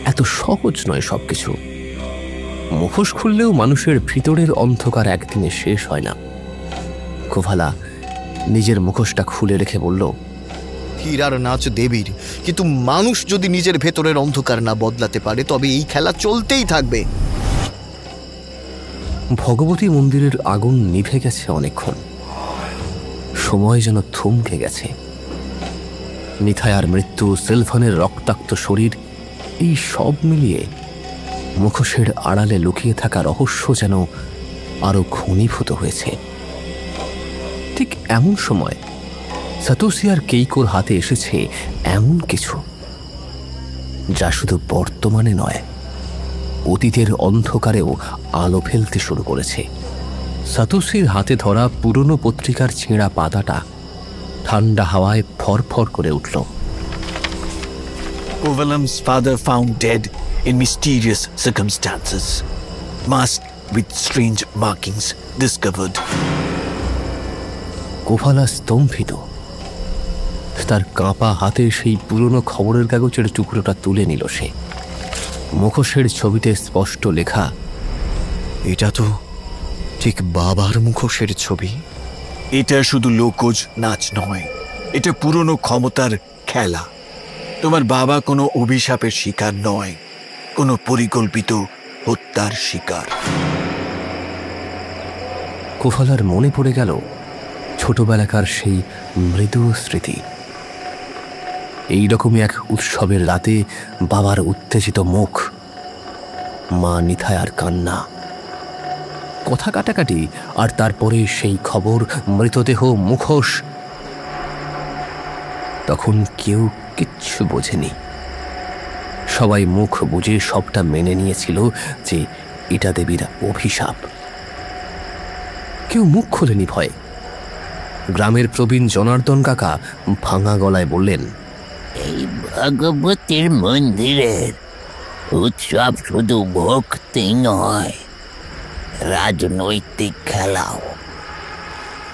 এত সহজ নয় সবকিছু। মুখোশ খুললেও মানুষের ভিতরের অন্ধকার একদিনে শেষ হয় না। কোফালা নিজের মুখোশটা খুলে রেখে বলল, থিরার নাচ দেবীর, কিন্তু মানুষ যদি নিজের ভেতরের অন্ধকার না বদলাতে পারে তবে এই খেলা চলতেই থাকবে। ভগবতী মন্দিরের আগুন নিভে গেছে অনেকক্ষণ। সময় যেন থমকে গেছে। নিথায়ার মৃত্যু, সেলফানের রক্তাক্ত শরীর, এই সব মিলিয়ে মুখোশের আড়ালে লুকিয়ে থাকা রহস্য যেন আরো ঘনীভূত হয়েছে। ঠিক এমন সময় সাতোশি আর কেইকোর হাতে এসেছে এমন কিছু যা শুধু বর্তমানে নয়, অতীতের অন্ধকারেও আলো ফেলতে শুরু করেছে। সাতোশির হাতে ধরা পুরনো পত্রিকার ছেঁড়া পাতাটা ঠান্ডা হাওয়ায় ফরফর করে উঠল। Kovalam's father found dead in mysterious circumstances. Masked with strange markings discovered. কোফালা স্তম্ভিত। তার কাঁপা হাতে সেই পুরনো খবরের কাগজের টুকরোটা তুলে নিল সে। মুখোশের ছবিতে স্পষ্ট লেখা, এটা তো ঠিক বাবার মুখোশের ছবি। এটা শুধু লোকজ নাচ নয়, এটা পুরনো ক্ষমতার খেলা। তোমার বাবা কোনো অভিশাপের শিকার নয়, কোনো পরিকল্পিত হত্যার শিকার। কোফালার মনে পড়ে গেল ছোটবেলাকার সেই মৃদু স্মৃতি। এইরকমই এক উৎসবের রাতে বাবার উত্তেজিত মুখ, মা নিথায়ার কান্না, কথা কাটাকাটি, আর তারপরে সেই খবর, মৃতদেহ, মুখোশ। তখন কেউ কিচ্ছু বোঝেনি। সবাই মুখ বুজে সবটা মেনে নিয়েছিল যে এটা দেবীর অভিশাপ। কেউ মুখ খোলেনি ভয়ে। গ্রামের প্রবীণ জনার্দন কাকা ভাঙা গলায় বললেন, এই ভগবতীর মন্দিরের উৎসব শুধু ভক্তি নয়, রাজনৈতিক খেলাও।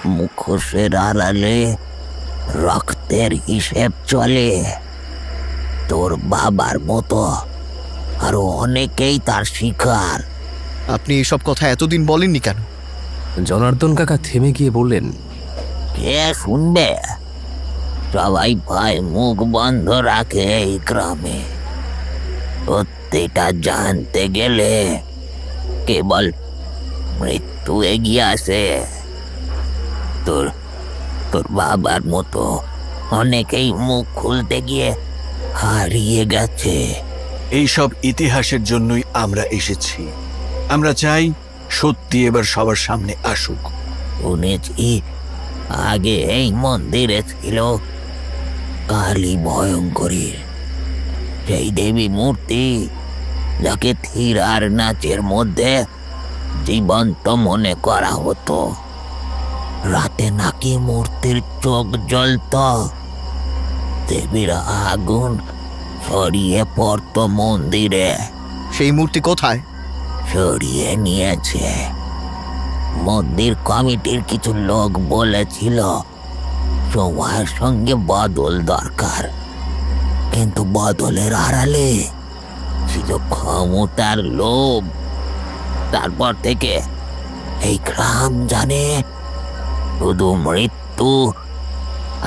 মুখোশের আড়ালে রক্তের হিসেব চলে। তোর বাবার মতো আরো অনেকেই তার শিকার। আপনি এসব কথা এতদিন বলেননি কেন? জনার্দন কাকা থেমে গিয়ে বললেন, কে শুনবে? সবাই ভয় মুখ বন্ধ রাখে এই গ্রামে। সত্যিটা জানতে গেলে কেবল মৃত্যু এগিয়ে আসে। তোর তোর বাবার মতো অনেকেই মুখ খুলতে গিয়ে হারিয়ে গেছে। এইসব ইতিহাসের জন্যই আমরা এসেছি। আমরা চাই সত্যি এবার সবার সামনে আসুক। শুনেছি আগে এই মন্দিরে ছিল কালী ভয়ঙ্করী, সেই দেবী মূর্তি যাকে থিরার নাচের মধ্যে জীবন্ত মনে করা হতো। রাতে নাকি মূর্তির চোখ জ্বলত, দেবীর আগুন ছড়িয়ে পড়ত মন্দিরে। সেই মূর্তি কোথায়? সরিয়ে নিয়েছে। মন্দির কমিটির কিছু লোক বলেছিল সময়ের সঙ্গে বদল দরকার, কিন্তু বদলের আড়ালে ছিল ক্ষমতার লোভ। তারপর থেকে এই গ্রাম জানে শুধু মৃত্যু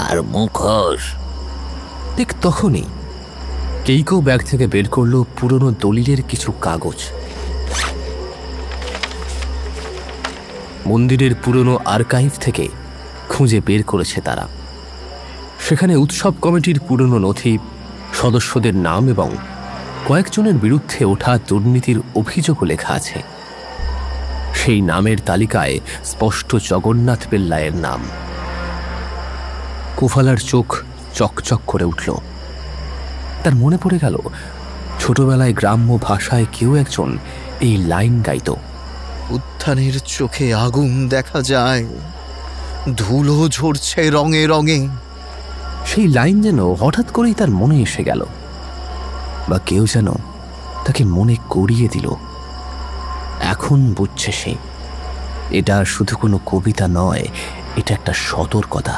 আর মুখোশ। ঠিক তখনই কেইকো ব্যাগ থেকে বের করলো পুরনো দলিলের কিছু কাগজ। মন্দিরের পুরনো আর্কাইভ থেকে খুঁজে বের করেছে তারা। সেখানে উৎসব কমিটির পুরনো নথি, সদস্যদের নাম এবং কয়েকজনের বিরুদ্ধে ওঠা দুর্নীতির অভিযোগও লেখা আছে। সেই নামের তালিকায় স্পষ্ট জগন্নাথ পেল্লাইয়ের নাম। কোফালার চোখ চকচক করে উঠল। তার মনে পড়ে গেল ছোটবেলায় গ্রাম্য ভাষায় কেউ একজন এই লাইন গাইত, উত্থানের চোখে আগুন দেখা যায়, ধুলো ঝরছে রঙে রঙে। সেই লাইন যেন হঠাৎ করেই তার মনে এসে গেল, বা কেউ যেন তাকে মনে করিয়ে দিল। এখন বুঝছে সে, এটা শুধু কোনো কবিতা নয়, এটা একটা সতর্কতা।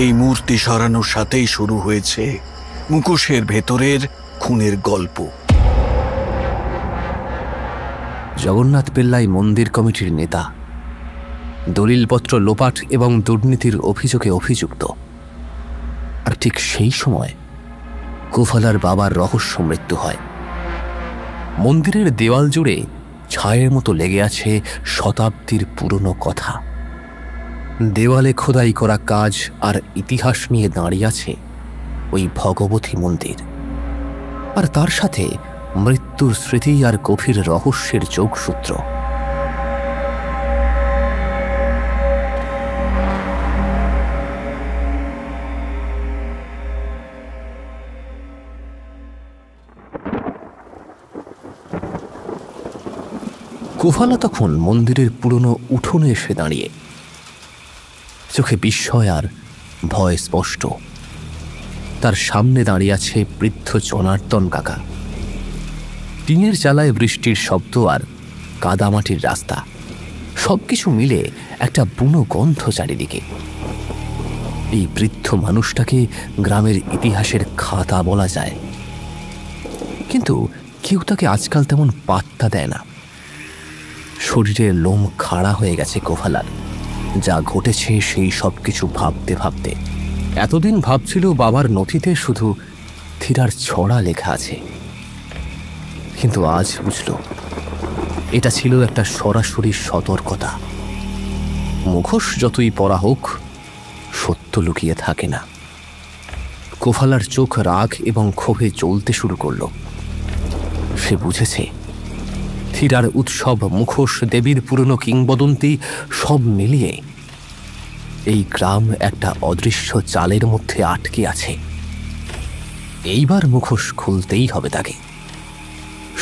এই মূর্তি সরানোর সাথেই শুরু হয়েছে মুখোশের ভেতরের খুনের গল্প। জগন্নাথ পেল্লাই মন্দির কমিটির নেতা, দলিলপত্র লোপাট এবং দুর্নীতির অভিযোগে অভিযুক্ত। আর ঠিক সেই সময় কোফালার বাবার রহস্য মৃত্যু হয়। মন্দিরের দেওয়াল জুড়ে ছায়ের মতো লেগে আছে শতাব্দীর পুরনো কথা। দেওয়ালে খোদাই করা কাজ আর ইতিহাস নিয়ে দাঁড়িয়ে আছে ওই ভগবতী মন্দির, আর তার সাথে মৃত্যুর স্মৃতি আর গভীর রহস্যের যোগসূত্র। কোফালা তখন মন্দিরের পুরনো উঠোনে এসে দাঁড়িয়ে, চোখে বিস্ময় আর ভয় স্পষ্ট। তার সামনে দাঁড়িয়ে আছে বৃদ্ধ জনার্দন কাকা। টিনের চালায় বৃষ্টির শব্দ আর কাদামাটির রাস্তা, সবকিছু মিলে একটা বুনো গন্ধ চারিদিকে। এই বৃদ্ধ মানুষটাকে গ্রামের ইতিহাসের খাতা বলা যায়, কিন্তু কেউ তাকে আজকাল তেমন পাত্তা দেয় না। শরীরের লোম খাড়া হয়ে গেছে কোফালার। যা ঘটেছে সেই সব কিছু ভাবতে ভাবতে এতদিন ভাবছিল বাবার নথিতে শুধু থিরার ছড়া লেখা আছে, কিন্তু আজ বুঝল এটা ছিল একটা সরাসরি সতর্কতা। মুখোশ যতই পরা হোক, সত্য লুকিয়ে থাকে না। কোফালার চোখ রাগ এবং ক্ষোভে জ্বলতে শুরু করল। সে বুঝেছে থিরার উৎসব, মুখোশ, দেবীর পুরনো কিংবদন্তি সব মিলিয়ে এই গ্রাম একটা অদৃশ্য জালের মধ্যে আটকে আছে। এইবার মুখোশ খুলতেই হবে তাকে,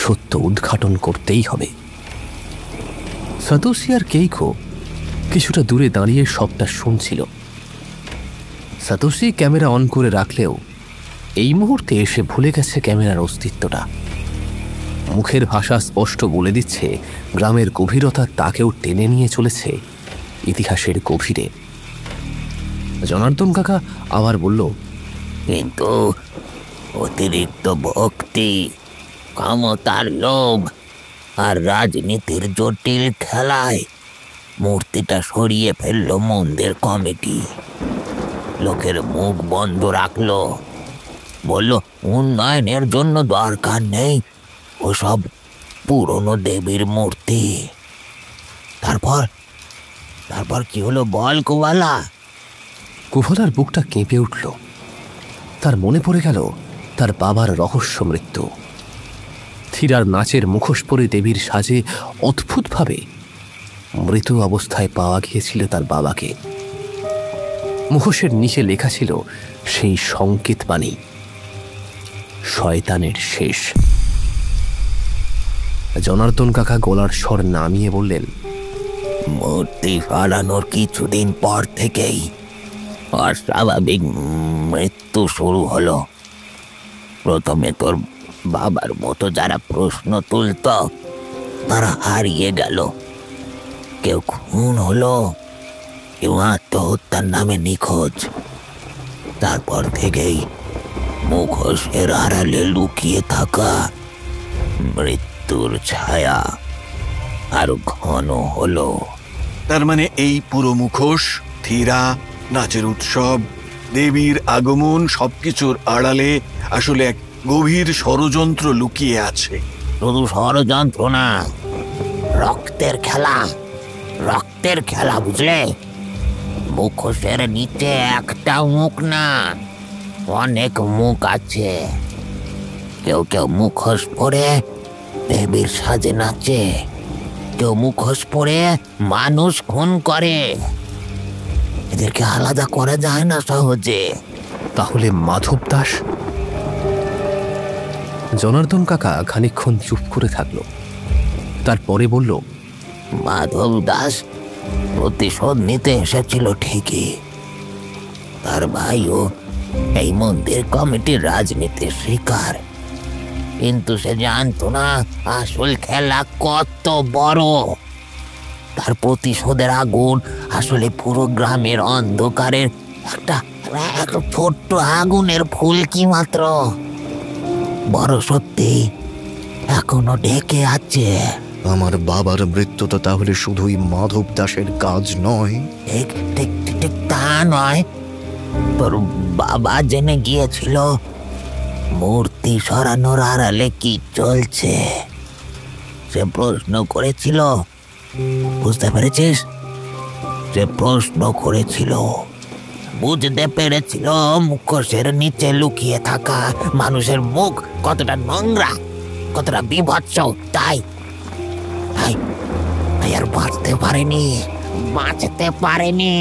সত্য উদ্ঘাটন করতেই হবে। সাতোশি আর কেইকো কিছুটা দূরে দাঁড়িয়ে সবটা শুনছিল। সাতোশি ক্যামেরা অন করে রাখলেও এই মুহূর্তে এসে ভুলে গেছে ক্যামেরার অস্তিত্বটা। মুখের ভাষা স্পষ্ট বলে দিচ্ছে গ্রামের গভীরতা তাকেও টেনে নিয়ে চলেছে ইতিহাসের গভীরে। জনার্দন কাকা আবার বলল, কিন্তু অতিরিক্ত ভক্তি, ক্ষমতার লোভ আর রাজনীতির জটিল খেলায় মূর্তিটা সরিয়ে ফেলল মন্দির কমিটি। লোকের মুখ বন্ধ রাখলো, বলল উন্নয়নের জন্য দরকার নেই ওসব পুরনো দেবীর মূর্তি। তারপর কি হলো বল কুবালা? কুফলার বুকটা কেঁপে উঠল। তার মনে পড়ে গেল তার বাবার রহস্য মৃত্যু। থিরার নাচের মুখোশ পরে দেবীর সাজে অদ্ভুতভাবে মৃত অবস্থায় পাওয়া গিয়েছিল তার বাবাকে। মুখোশের নিচে লেখা ছিল সেই সংকেত বাণী, শয়তানের শেষ। জনার্দন কাকা গলার স্বর নামিয়ে বললেন, মূর্তি সরানোর কিছুদিন পর থেকেই অস্বাভাবিক মৃত্যু শুরু হলো। প্রথমে তোর বাবার মতো যারা প্রশ্ন তুলত তারা হারিয়ে গেল, কেউ খুন হলো, কেউ আত্মহত্যার নামে নিখোঁজ। তারপর থেকেই মুখোশের আড়ালে লুকিয়ে থাকা মৃত্যুর ছায়া আরো ঘন হলো। তার মানে এই পুরো মুখোশ, থিরা, নাচের উৎসব, দেবীর আগমন সবকিছুর আড়ালে আসলে এক গভীর ষড়যন্ত্র লুকিয়ে আছে। শুধু ষড়যন্ত্র না, রক্তের খেলা, রক্তের খেলা, বুঝলে? মুখোশের নিচে একটা মুখ না, অনেক মুখ আছে। কেউ কেউ মুখোশ পরে দেবীর সাজে নাচে, কেউ মুখোশ পরে মানুষ খুন করে। এদেরকে আলাদা করা যায় না সহজে। তাহলে মাধব দাস? জনার্দন কাকা খানিকক্ষণ চুপ করে থাকল, তারপরে বলল, মাধব দাস প্রতিশোধ নিতে এসেছিল ঠিকই। তার ভাইও এই মন্দির কমিটির রাজনীতির শিকার, কিন্তু সে জানতো না আসল খেলা কত বড়। তার প্রতিশোধের আগুন আসলে পুরো গ্রামের অন্ধকারের একটা ছোট্ট আগুনের ফুলকি মাত্র। বড় সত্যি এখনো ঢেকে আছে। আমার বাবার মৃত্যু তো তাহলে শুধুই মাধব দাসের কাজ নয়? ঠিক তা নয়। তোর বাবা জেনে গিয়েছিল মূর্তি সরানোর আড়ালে কি চলছে। সে প্রশ্ন করেছিল, বুঝতে পেরেছিস? সে প্রশ্ন করেছিল, বুঝতে পেরেছিল মুখোশের নিচে লুকিয়ে থাকা মানুষের মুখ কতটা নোংরা, কতটা বিভৎস। তাই আর বাঁচতে পারেনি।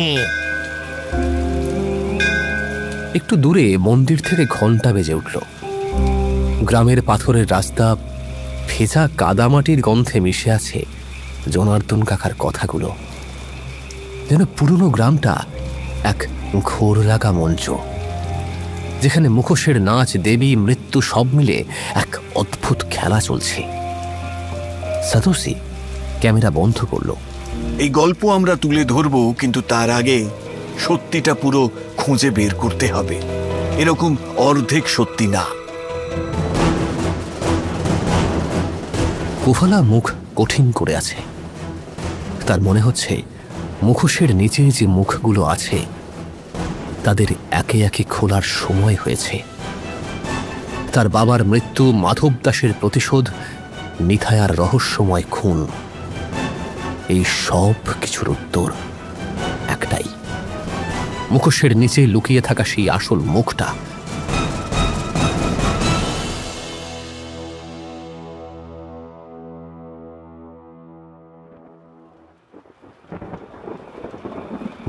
একটু দূরে মন্দির থেকে ঘণ্টা বেজে উঠল। গ্রামের পাথরের রাস্তা, ভেজা কাদামাটির গন্ধে মিশে আছে জনার্দন কাকার কথাগুলো। যেন পুরনো গ্রামটা এক ঘোর লাগা মঞ্চ, যেখানে মুখোশের নাচ, দেবী, মৃত্যু সব মিলে এক অদ্ভুত খেলা চলছে। সাতোশি ক্যামেরা বন্ধ করল। এই গল্প আমরা তুলে ধরব, কিন্তু তার আগে সত্যিটা পুরো খুঁজে বের করতে হবে। এরকম অর্ধেক সত্যি না। কুফলা মুখ কঠিন করে আছে। তার মনে হচ্ছে মুখোশের নিচে যে মুখগুলো আছে তাদের একে একে খোলার সময় হয়েছে। তার বাবার মৃত্যু, মাধব দাসের প্রতিশোধ, নিথায়ার রহস্যময় খুন, এই সব কিছুর উত্তর একটাই, মুখোশের নিচে লুকিয়ে থাকা সেই আসল মুখটা।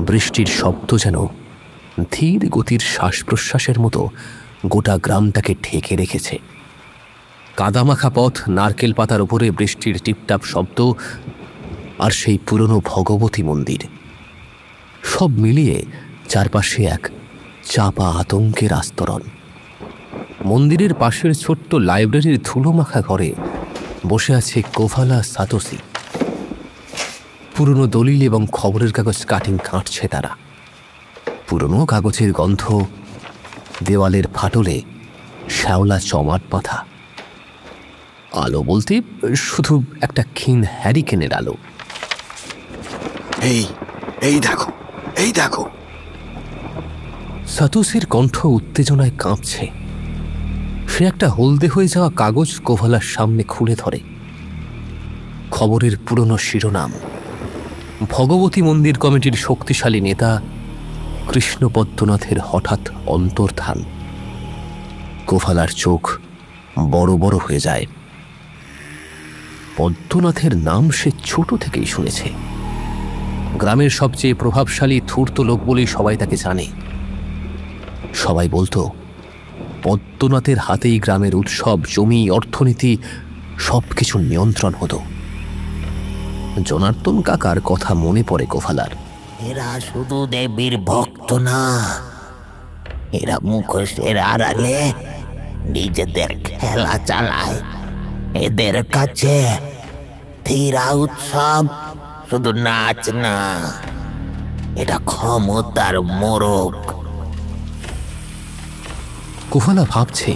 বৃষ্টির শব্দ যেন ধীর গতির শ্বাস প্রশ্বাসের মতো গোটা গ্রামটাকে ঢেকে রেখেছে। কাদামাখা পথ, নারকেল পাতার উপরে বৃষ্টির টিপটাপ শব্দ, আর সেই পুরনো ভগবতী মন্দির, সব মিলিয়ে চারপাশে এক চাপা আতঙ্কের আস্তরণ। মন্দিরের পাশের ছোট্ট লাইব্রেরির ধুলোমাখা ঘরে বসে আছে কোভালা সাতোশি। পুরনো দলিল এবং খবরের কাগজ কাটিং কাটছে তারা। পুরনো কাগজের গন্ধ, দেওয়ালের ফাটলে শ্যাওলা চমাট বাঁধা। আলো বলতে শুধু একটা ক্ষীণ হ্যারিকেনের আলো। এই দেখো, এই দেখো। সাতোসির কণ্ঠ উত্তেজনায় কাঁপছে। সে একটা হলদে হয়ে যাওয়া কাগজ কোভালার সামনে খুলে ধরে। খবরের পুরনো শিরোনাম, ভগবতী মন্দির কমিটির শক্তিশালী নেতা কৃষ্ণ পদ্মনাথের হঠাৎ অন্তর্ধান। কোভালার চোখ বড় বড় হয়ে যায়। পদ্মনাথের নাম সে ছোট থেকেই শুনেছে। গ্রামের সবচেয়ে প্রভাবশালী ধূর্ত লোক বলেই সবাই তাকে জানে। সবাই বলতো পদ্মনাথের হাতেই গ্রামের উৎসব, জমি, অর্থনীতি সবকিছু নিয়ন্ত্রণ হতো। জনার্দন কাকার কথা মনে পড়ে কোভালার। এরা শুধু দেবীর ভক্ত না, এরা মুখোশের আড়ালে নিজেদের খেলা চালায়। এদের কাছে থিরা উৎসব শুধু নাচ না, এটা ক্ষমতার মোড়ক। কোভালা ভাবছে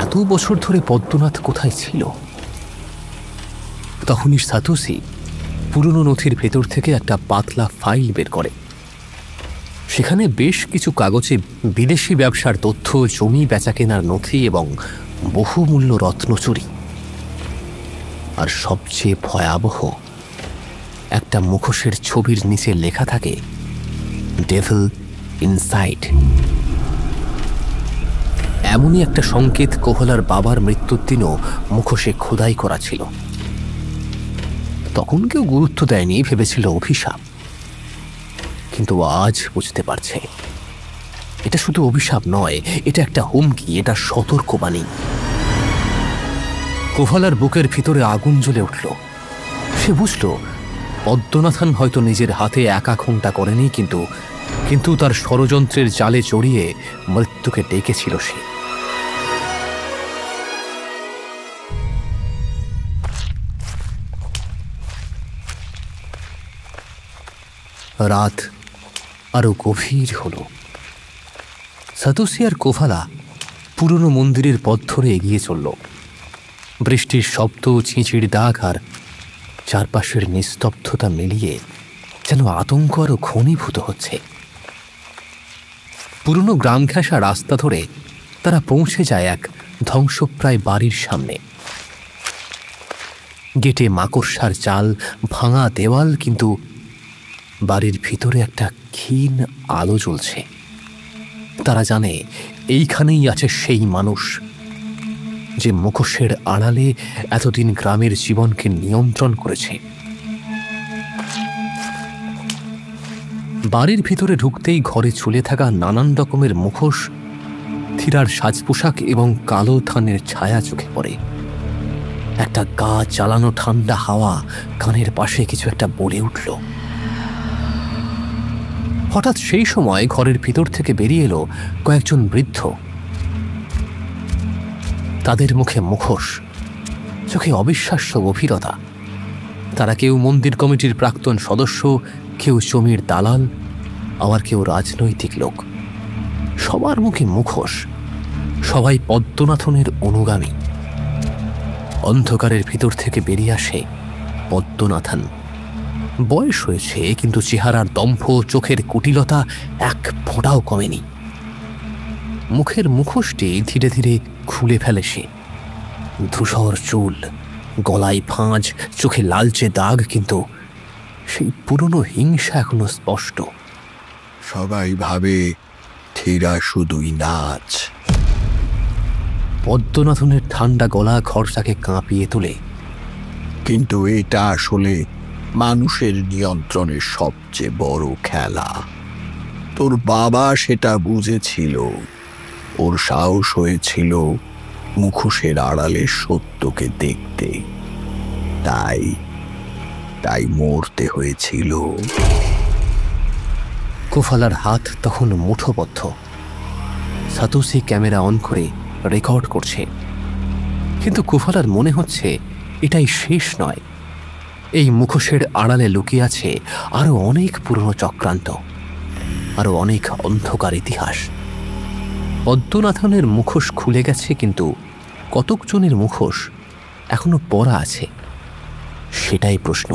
এত বছর ধরে পদ্মনাথ কোথায় ছিল। তখনই সাতোসি পুরনো নথির ভেতর থেকে একটা পাতলা ফাইল বের করে। সেখানে বেশ কিছু কাগজে বিদেশি ব্যবসার তথ্য, জমি বেচাকেনার নথি এবং বহুমূল্য রত্নচুরি। আর সবচেয়ে ভয়াবহ, একটা মুখোশের ছবির নিচে লেখা থাকে ডেভিল ইনসাইড। এমনই একটা সংকেত কোভালার বাবার মৃত্যুর দিনও মুখোশে খোদাই করা ছিল। তখন কেউ গুরুত্ব দেয়নি, ভেবেছিল অভিশাপ। কিন্তু আজ বুঝতে পারছে এটা শুধু অভিশাপ নয়, এটা একটা হুমকি, এটা সতর্কবাণী। কোভালার বুকের ভিতরে আগুন জ্বলে উঠল। সে বুঝল পদ্মনাথন হয়তো নিজের হাতে একা খুনটা করেনি, কিন্তু তার ষড়যন্ত্রের জালে জড়িয়ে মৃত্যুকে ডেকেছিল সে। রাত আরো গভীর হল। সাতোসি আর কোভালা পুরনো মন্দিরের পথ ধরে এগিয়ে চলল। বৃষ্টির শব্দ, ছিঁচির দাগ আর চারপাশের নিস্তব্ধতা মিলিয়ে যেন আতঙ্ক আরো ঘনীভূত হচ্ছে। পুরনো গ্রাম ঘেঁষা রাস্তা ধরে তারা পৌঁছে যায় এক ধ্বংসপ্রায় বাড়ির সামনে। গেটে মাকড়সার চাল, ভাঙা দেওয়াল, কিন্তু বাড়ির ভিতরে একটা ক্ষীণ আলো জ্বলছে। তারা জানে এইখানেই আছে সেই মানুষ যে মুখোশের আড়ালে এতদিন গ্রামের জীবনকে নিয়ন্ত্রণ করেছে। বাড়ির ভিতরে ঢুকতেই ঘরে ঝুলে থাকা নানান রকমের মুখোশ, থিরার সাজ পোশাক এবং কালো ধানের ছায়া চোখে পড়ে। একটা গা জ্বালানো ঠান্ডা হাওয়া কানের পাশে কিছু একটা বলে উঠল। হঠাৎ সেই সময় ঘরের ভিতর থেকে বেরিয়ে এলো কয়েকজন বৃদ্ধ। তাদের মুখে মুখোশ, চোখে অবিশ্বাস্য গভীরতা। তারা কেউ মন্দির কমিটির প্রাক্তন সদস্য, কেউ জমির দালাল, আবার কেউ রাজনৈতিক লোক। সবার মুখে মুখোশ, সবাই পদ্মনাথনের অনুগামী। অন্ধকারের ভিতর থেকে বেরিয়ে আসে পদ্মনাথন। বয়স হয়েছে, কিন্তু চেহারার দম্ভ, চোখের কুটিলতা এক ফোঁটাও কমেনি। মুখের মুখোশটি ধীরে ধীরে খুলে ফেলে সে। ধূসর চুল, গলায় ভাঁজ, চোখে লালচে দাগ, কিন্তু সেই পুরনো হিংসা এখনো স্পষ্ট। সবাই ভাবে থিরা শুধুই নাচ। পদ্মনাথনের ঠান্ডা গলা ঘরটাকে কাঁপিয়ে তোলে। কিন্তু এটা আসলে মানুষের নিয়ন্ত্রণের সবচেয়ে বড় খেলা। তোর বাবা সেটা বুঝেছিল। ওর সাহস হয়েছিল মুখোশের আড়ালে সত্যকে দেখতে, তাই মরতে হয়েছিল। কোভালার হাত তখন মুঠোবদ্ধ। সাতোসি ক্যামেরা অন করে রেকর্ড করছে, কিন্তু কোভালার মনে হচ্ছে এটাই শেষ নয়। এই মুখোশের আড়ালে লুকিয়ে আছে আরো অনেক পুরনো চক্রান্ত। আরো অনেক অন্ধকার ইতিহাস। পদ্মনাথনের মুখোশ খুলে গেছে, কিন্তু কতকজনের মুখোশ এখনো পরা আছে, সেটাই প্রশ্ন।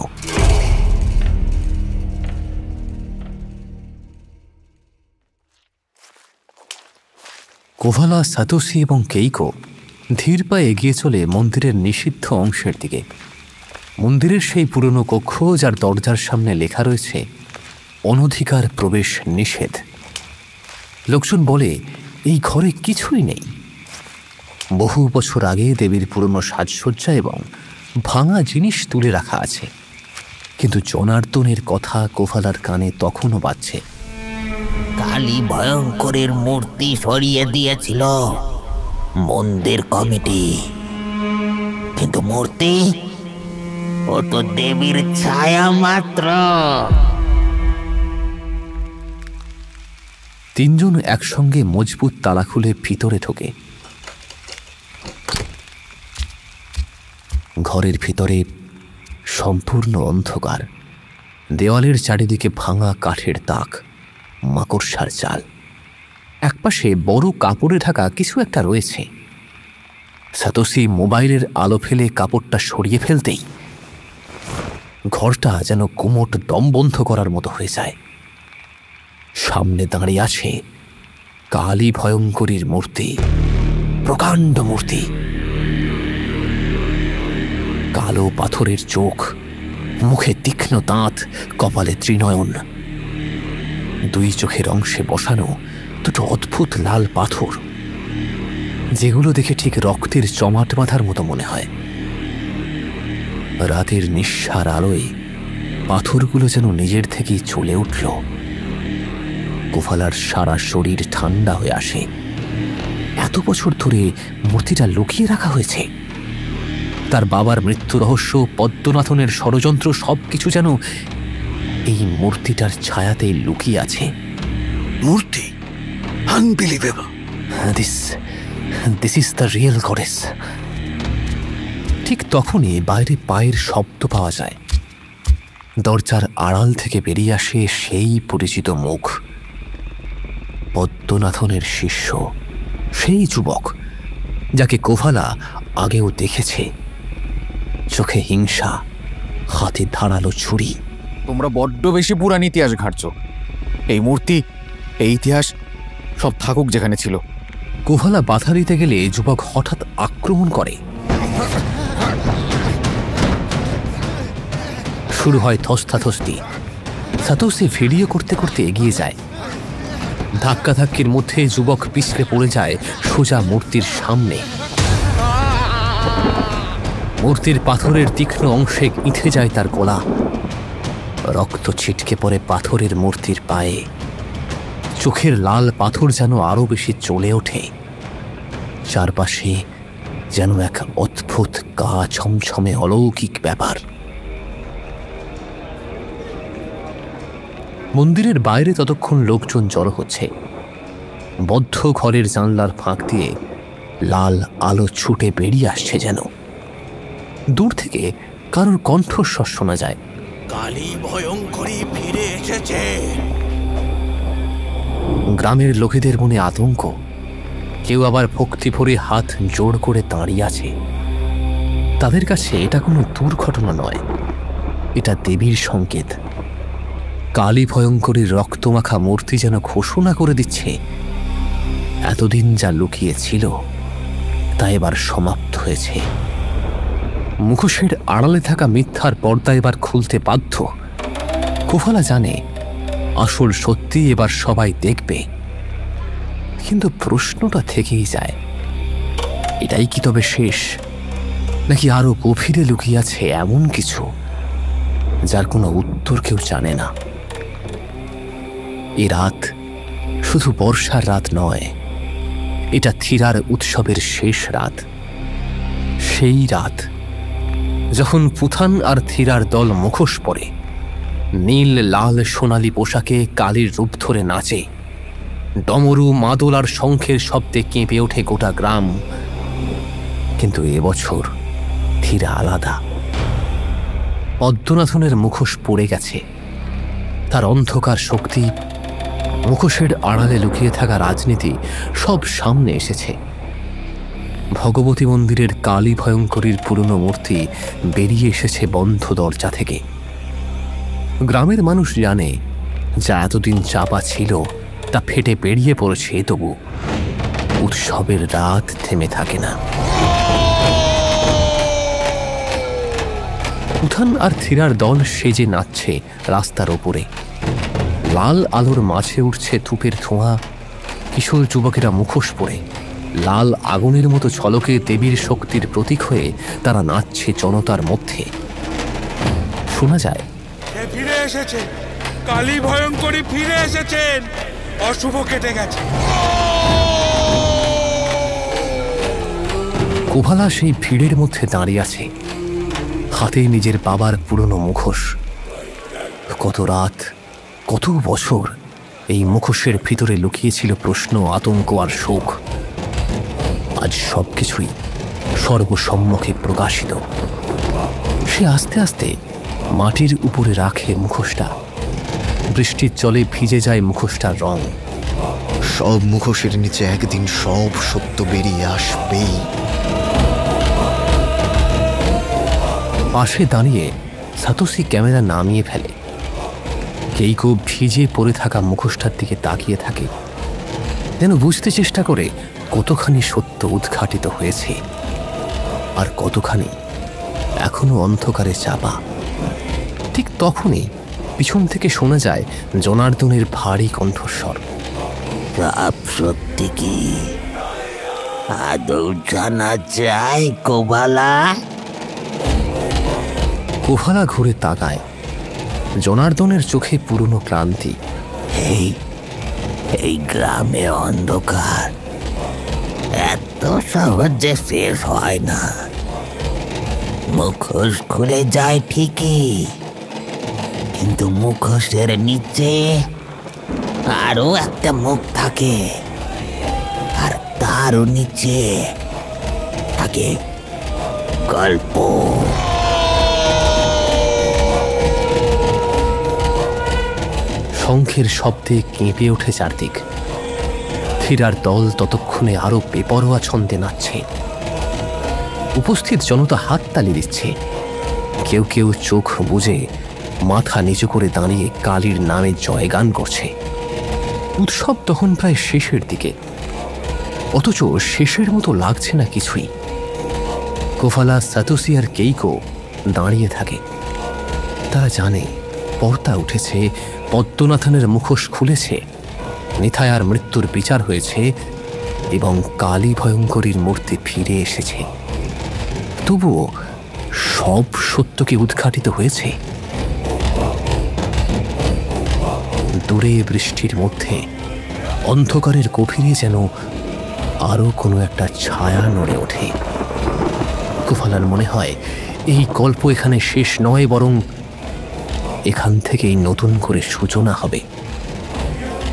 কোভালা, সাতোশি এবং কেইকো ধীর পায়ে এগিয়ে চলে মন্দিরের নিষিদ্ধ অংশের দিকে। মন্দিরের সেই পুরনো কক্ষ, যার দরজার সামনে লেখা রয়েছে অনধিকার প্রবেশ নিষেধ। লোকজন বলে এই ঘরে কিছুই নেই। বহু বছর আগে দেবীর পুরনো সাজসজ্জা এবং ভাঙা জিনিস তুলে রাখা আছে, কিন্তু জনার্দনের কথা কোভালার কানে তখনও বাজছে। কালী ভয়ঙ্করের মূর্তি সরিয়ে দিয়েছিল মন্দির কমিটি, কিন্তু মূর্তি ও তো দেবীর ছায়া মাত্র। তিনজন একসঙ্গে মজবুত তালা খুলে ভিতরে ঢোকে। ঘরের ভিতরে সম্পূর্ণ অন্ধকার। দেওয়ালের চারিদিকে ভাঙা কাঠের তাক, মাকড়সার জাল। একপাশে বড় কাপড়ে ঢাকা কিছু একটা রয়েছে। সাতোশি মোবাইলের আলো ফেলে কাপড়টা সরিয়ে ফেলতেই ঘরটা যেন কুমোট দম বন্ধ করার মতো হয়ে যায়। সামনে দাঁড়িয়ে আছে কালী ভয়ঙ্করীর মূর্তি, প্রকাণ্ড মূর্তি। কালো পাথরের চোখ, মুখে তীক্ষ্ণ দাঁত, কপালে ত্রিনয়ন। দুই চোখের অংশে বসানো দুটো অদ্ভুত লাল পাথর, যেগুলো দেখে ঠিক রক্তের জমাট বাঁধার মতো মনে হয়। রাতের নিঃসার আলোয় পাথরগুলো যেন নিজের থেকেই চলে উঠল। কোভালার সারা শরীর ঠান্ডা হয়ে আসে। এত বছর ধরে মূর্তিটা লুকিয়ে রাখা হয়েছে। তার বাবার মৃত্যু রহস্য, পদ্মনাথনের ষড়যন্ত্র, সবকিছু যেন এই মূর্তিটার ছায়াতেই লুকিয়ে আছে। মূর্তি, unbelievable. This is the real goddess. ঠিক তখনই বাইরে পায়ের শব্দ পাওয়া যায়। দরজার আড়াল থেকে বেরিয়ে আসে সেই পরিচিত মুখ, পদ্মনাথনের শিষ্য, সেই যুবক যাকে কোভালা আগেও দেখেছে। চোখে হিংসা, হাতে ধারালো ছুরি। তোমরা বড্ড বেশি পুরান ইতিহাস ঘাটছ। এই মূর্তি, এই ইতিহাস সব থাকুক যেখানে ছিল। কোভালা বাধা দিতে গেলে যুবক হঠাৎ আক্রমণ করে। শুরু হয় ধস্তাধস্তি। সাতোশি ভিডিও করতে করতে এগিয়ে যায়। ধাক্কাধাক্কির মধ্যে যুবক পিছলে পড়ে যায় সোজা মূর্তির সামনে। মূর্তির পাথরের তীক্ষ্ণ অংশে ইঁথে যায় তার গলা। রক্ত ছিটকে পড়ে পাথরের মূর্তির পায়ে। চোখের লাল পাথর যেন আরো বেশি জ্বলে ওঠে। চারপাশে যেন এক অদ্ভুত গা ছমছমে অলৌকিক ব্যাপার। মন্দিরের বাইরে ততক্ষণ লোকজন জড়ো হচ্ছে। বদ্ধ ঘরের জানলার ফাঁক দিয়ে লাল আলো ছুটে বেরিয়ে আসছে যেন। দূর থেকে কারোর কণ্ঠস্বর শোনা যায়, কালী ভয়ঙ্করী ফিরে এসেছে। গ্রামের লোকেদের মনে আতঙ্ক। কেউ আবার ভক্তি ভরে হাত জোড় করে দাঁড়িয়ে আছে। তাদের কাছে এটা কোনো দুর্ঘটনা নয়, এটা দেবীর সংকেত। কালী ভয়ঙ্করীর রক্তমাখা মূর্তি যেন ঘোষণা করে দিচ্ছে এতদিন যা লুকিয়ে ছিল তা এবার সমাপ্ত হয়েছে। মুখোশের আড়ালে থাকা মিথ্যার পর্দা এবার খুলতে বাধ্য। কোভালা জানে আসল সত্যি এবার সবাই দেখবে, কিন্তু প্রশ্নটা থেকেই যায়, এটাই কি তবে শেষ, নাকি আরো গভীরে লুকিয়ে আছে এমন কিছু যার কোনো উত্তর কেউ জানে না। এ রাত শুধু বর্ষার রাত নয়, এটা থিরার উৎসবের শেষ রাত। সেই রাত যখন পুথান আর থিরার দল মুখোশ পরে, নীল লাল সোনালি পোশাকে কালীর রূপ ধরে নাচে। ডমরু, মাদল আর শঙ্খের শব্দে কেঁপে ওঠে গোটা গ্রাম। কিন্তু এবছর থিরা আলাদা। পদ্মনাথনের মুখোশ পড়ে গেছে। তার অন্ধকার শক্তি মুখোশের আড়ালে লুকিয়ে থাকা রাজনীতি সব সামনে এসেছে। ভগবতী মন্দিরের কালী ভয়ঙ্করীর পুরনো মূর্তি বেরিয়ে এসেছে বন্ধ দরজা থেকে। গ্রামের মানুষ জানে যা এতদিন চাপা ছিল তা ফেটে বেরিয়ে পড়েছে, তবু উৎসবের রাত থেমে থাকে না। উঠান আর থিরার দল সেজে নাচছে রাস্তার ওপরে। লাল আলোর মাঝে উঠছে ধূপের ধোঁয়া। কিশোর যুবকেরা মুখোশ পরে লাল আগুনের মতো ঝলকে দেবীর শক্তির প্রতীক হয়ে তারা নাচছে জনতার মধ্যে। শোনা যায়, ফিরে এসেছে, কালী ভয়ঙ্করী ফিরে এসেছেন, অশুভ কেটে গেছে। কোভালা সেই ভিড়ের মধ্যে দাঁড়িয়ে আছে, হাতে নিজের বাবার পুরনো মুখোশ। কত রাত, কত বছর এই মুখোশের ভিতরে লুকিয়েছিল প্রশ্ন, আতঙ্ক আর শোক। আজ সবকিছুই সর্বসম্মুখে প্রকাশিত। সে আস্তে আস্তে মাটির উপরে রাখে মুখোশটা। বৃষ্টির জলে ভিজে যায় মুখোশটার রং। সব মুখোশের নিচে একদিন সব সত্য বেরিয়ে আসবেই। পাশে দাঁড়িয়ে সাতোশি ক্যামেরা নামিয়ে ফেলে। কেইকো ভিজে পড়ে থাকা মুখোশটার দিকে তাকিয়ে থাকে, যেন বুঝতে চেষ্টা করে কতখানি সত্য উদ্ঘাটিত হয়েছে আর কতখানি এখনো অন্ধকারে চাপা। ঠিক তখনই পিছন থেকে শোনা যায় জনার্দনের ভারী কণ্ঠস্বর। সব সত্যি কি আদৌ জানা যায় কোভালা? কোভালা ঘুরে তাকায়। জনার্দনের চোখে পুরনো ক্লান্তি। এই গ্রামে অন্ধকার এত সহজে শেষ হয় না। মুখোশ খুলে যায় ঠিকই, কিন্তু মুখোশের নিচে আরো একটা মুখ থাকে, আর তারও নিচে থাকে গল্প। শঙ্খের শব্দে কেঁপে ওঠে চারদিক। থিরার দল ততক্ষণে আরো বেপরোয়া ছন্দে নাচছে। উপস্থিত জনতা হাততালি দিচ্ছে। কেউ কেউ চোখ বুজে মাথা নিচু করে দাঁড়িয়ে কালীর নামে জয়গান করছে। উৎসব তখন প্রায় শেষের দিকে, অথচ শেষের মতো লাগছে না কিছুই। কোভালা, সাতোশি আর কেইকো দাঁড়িয়ে থাকে। তারা জানে পর্দা উঠেছে, পদ্মনাথনের মুখোশ খুলেছে, নিথায়ার মৃত্যুর বিচার হয়েছে এবং কালী ভয়ঙ্করীর মূর্তি ফিরে এসেছে। তবুও সব সত্য কি উদ্ঘাটিত হয়েছে? দূরে বৃষ্টির মধ্যে অন্ধকারের গভীরে যেন আরো কোনো একটা ছায়া নড়ে ওঠে। কোভালার মনে হয় এই গল্প এখানে শেষ নয়, বরং এখান থেকেই নতুন করে সূচনা হবে।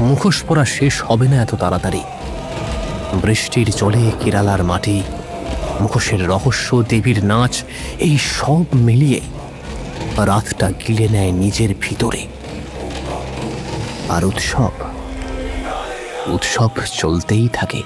মুখোশ পরা শেষ হবে না এত তাড়াতাড়ি। বৃষ্টির জলে কেরালার মাটি, মুখোশের রহস্য, দেবীর নাচ, এই সব মিলিয়ে রাতটা গিলে নেয় নিজের ভিতরে। আর উৎসব চলতেই থাকে।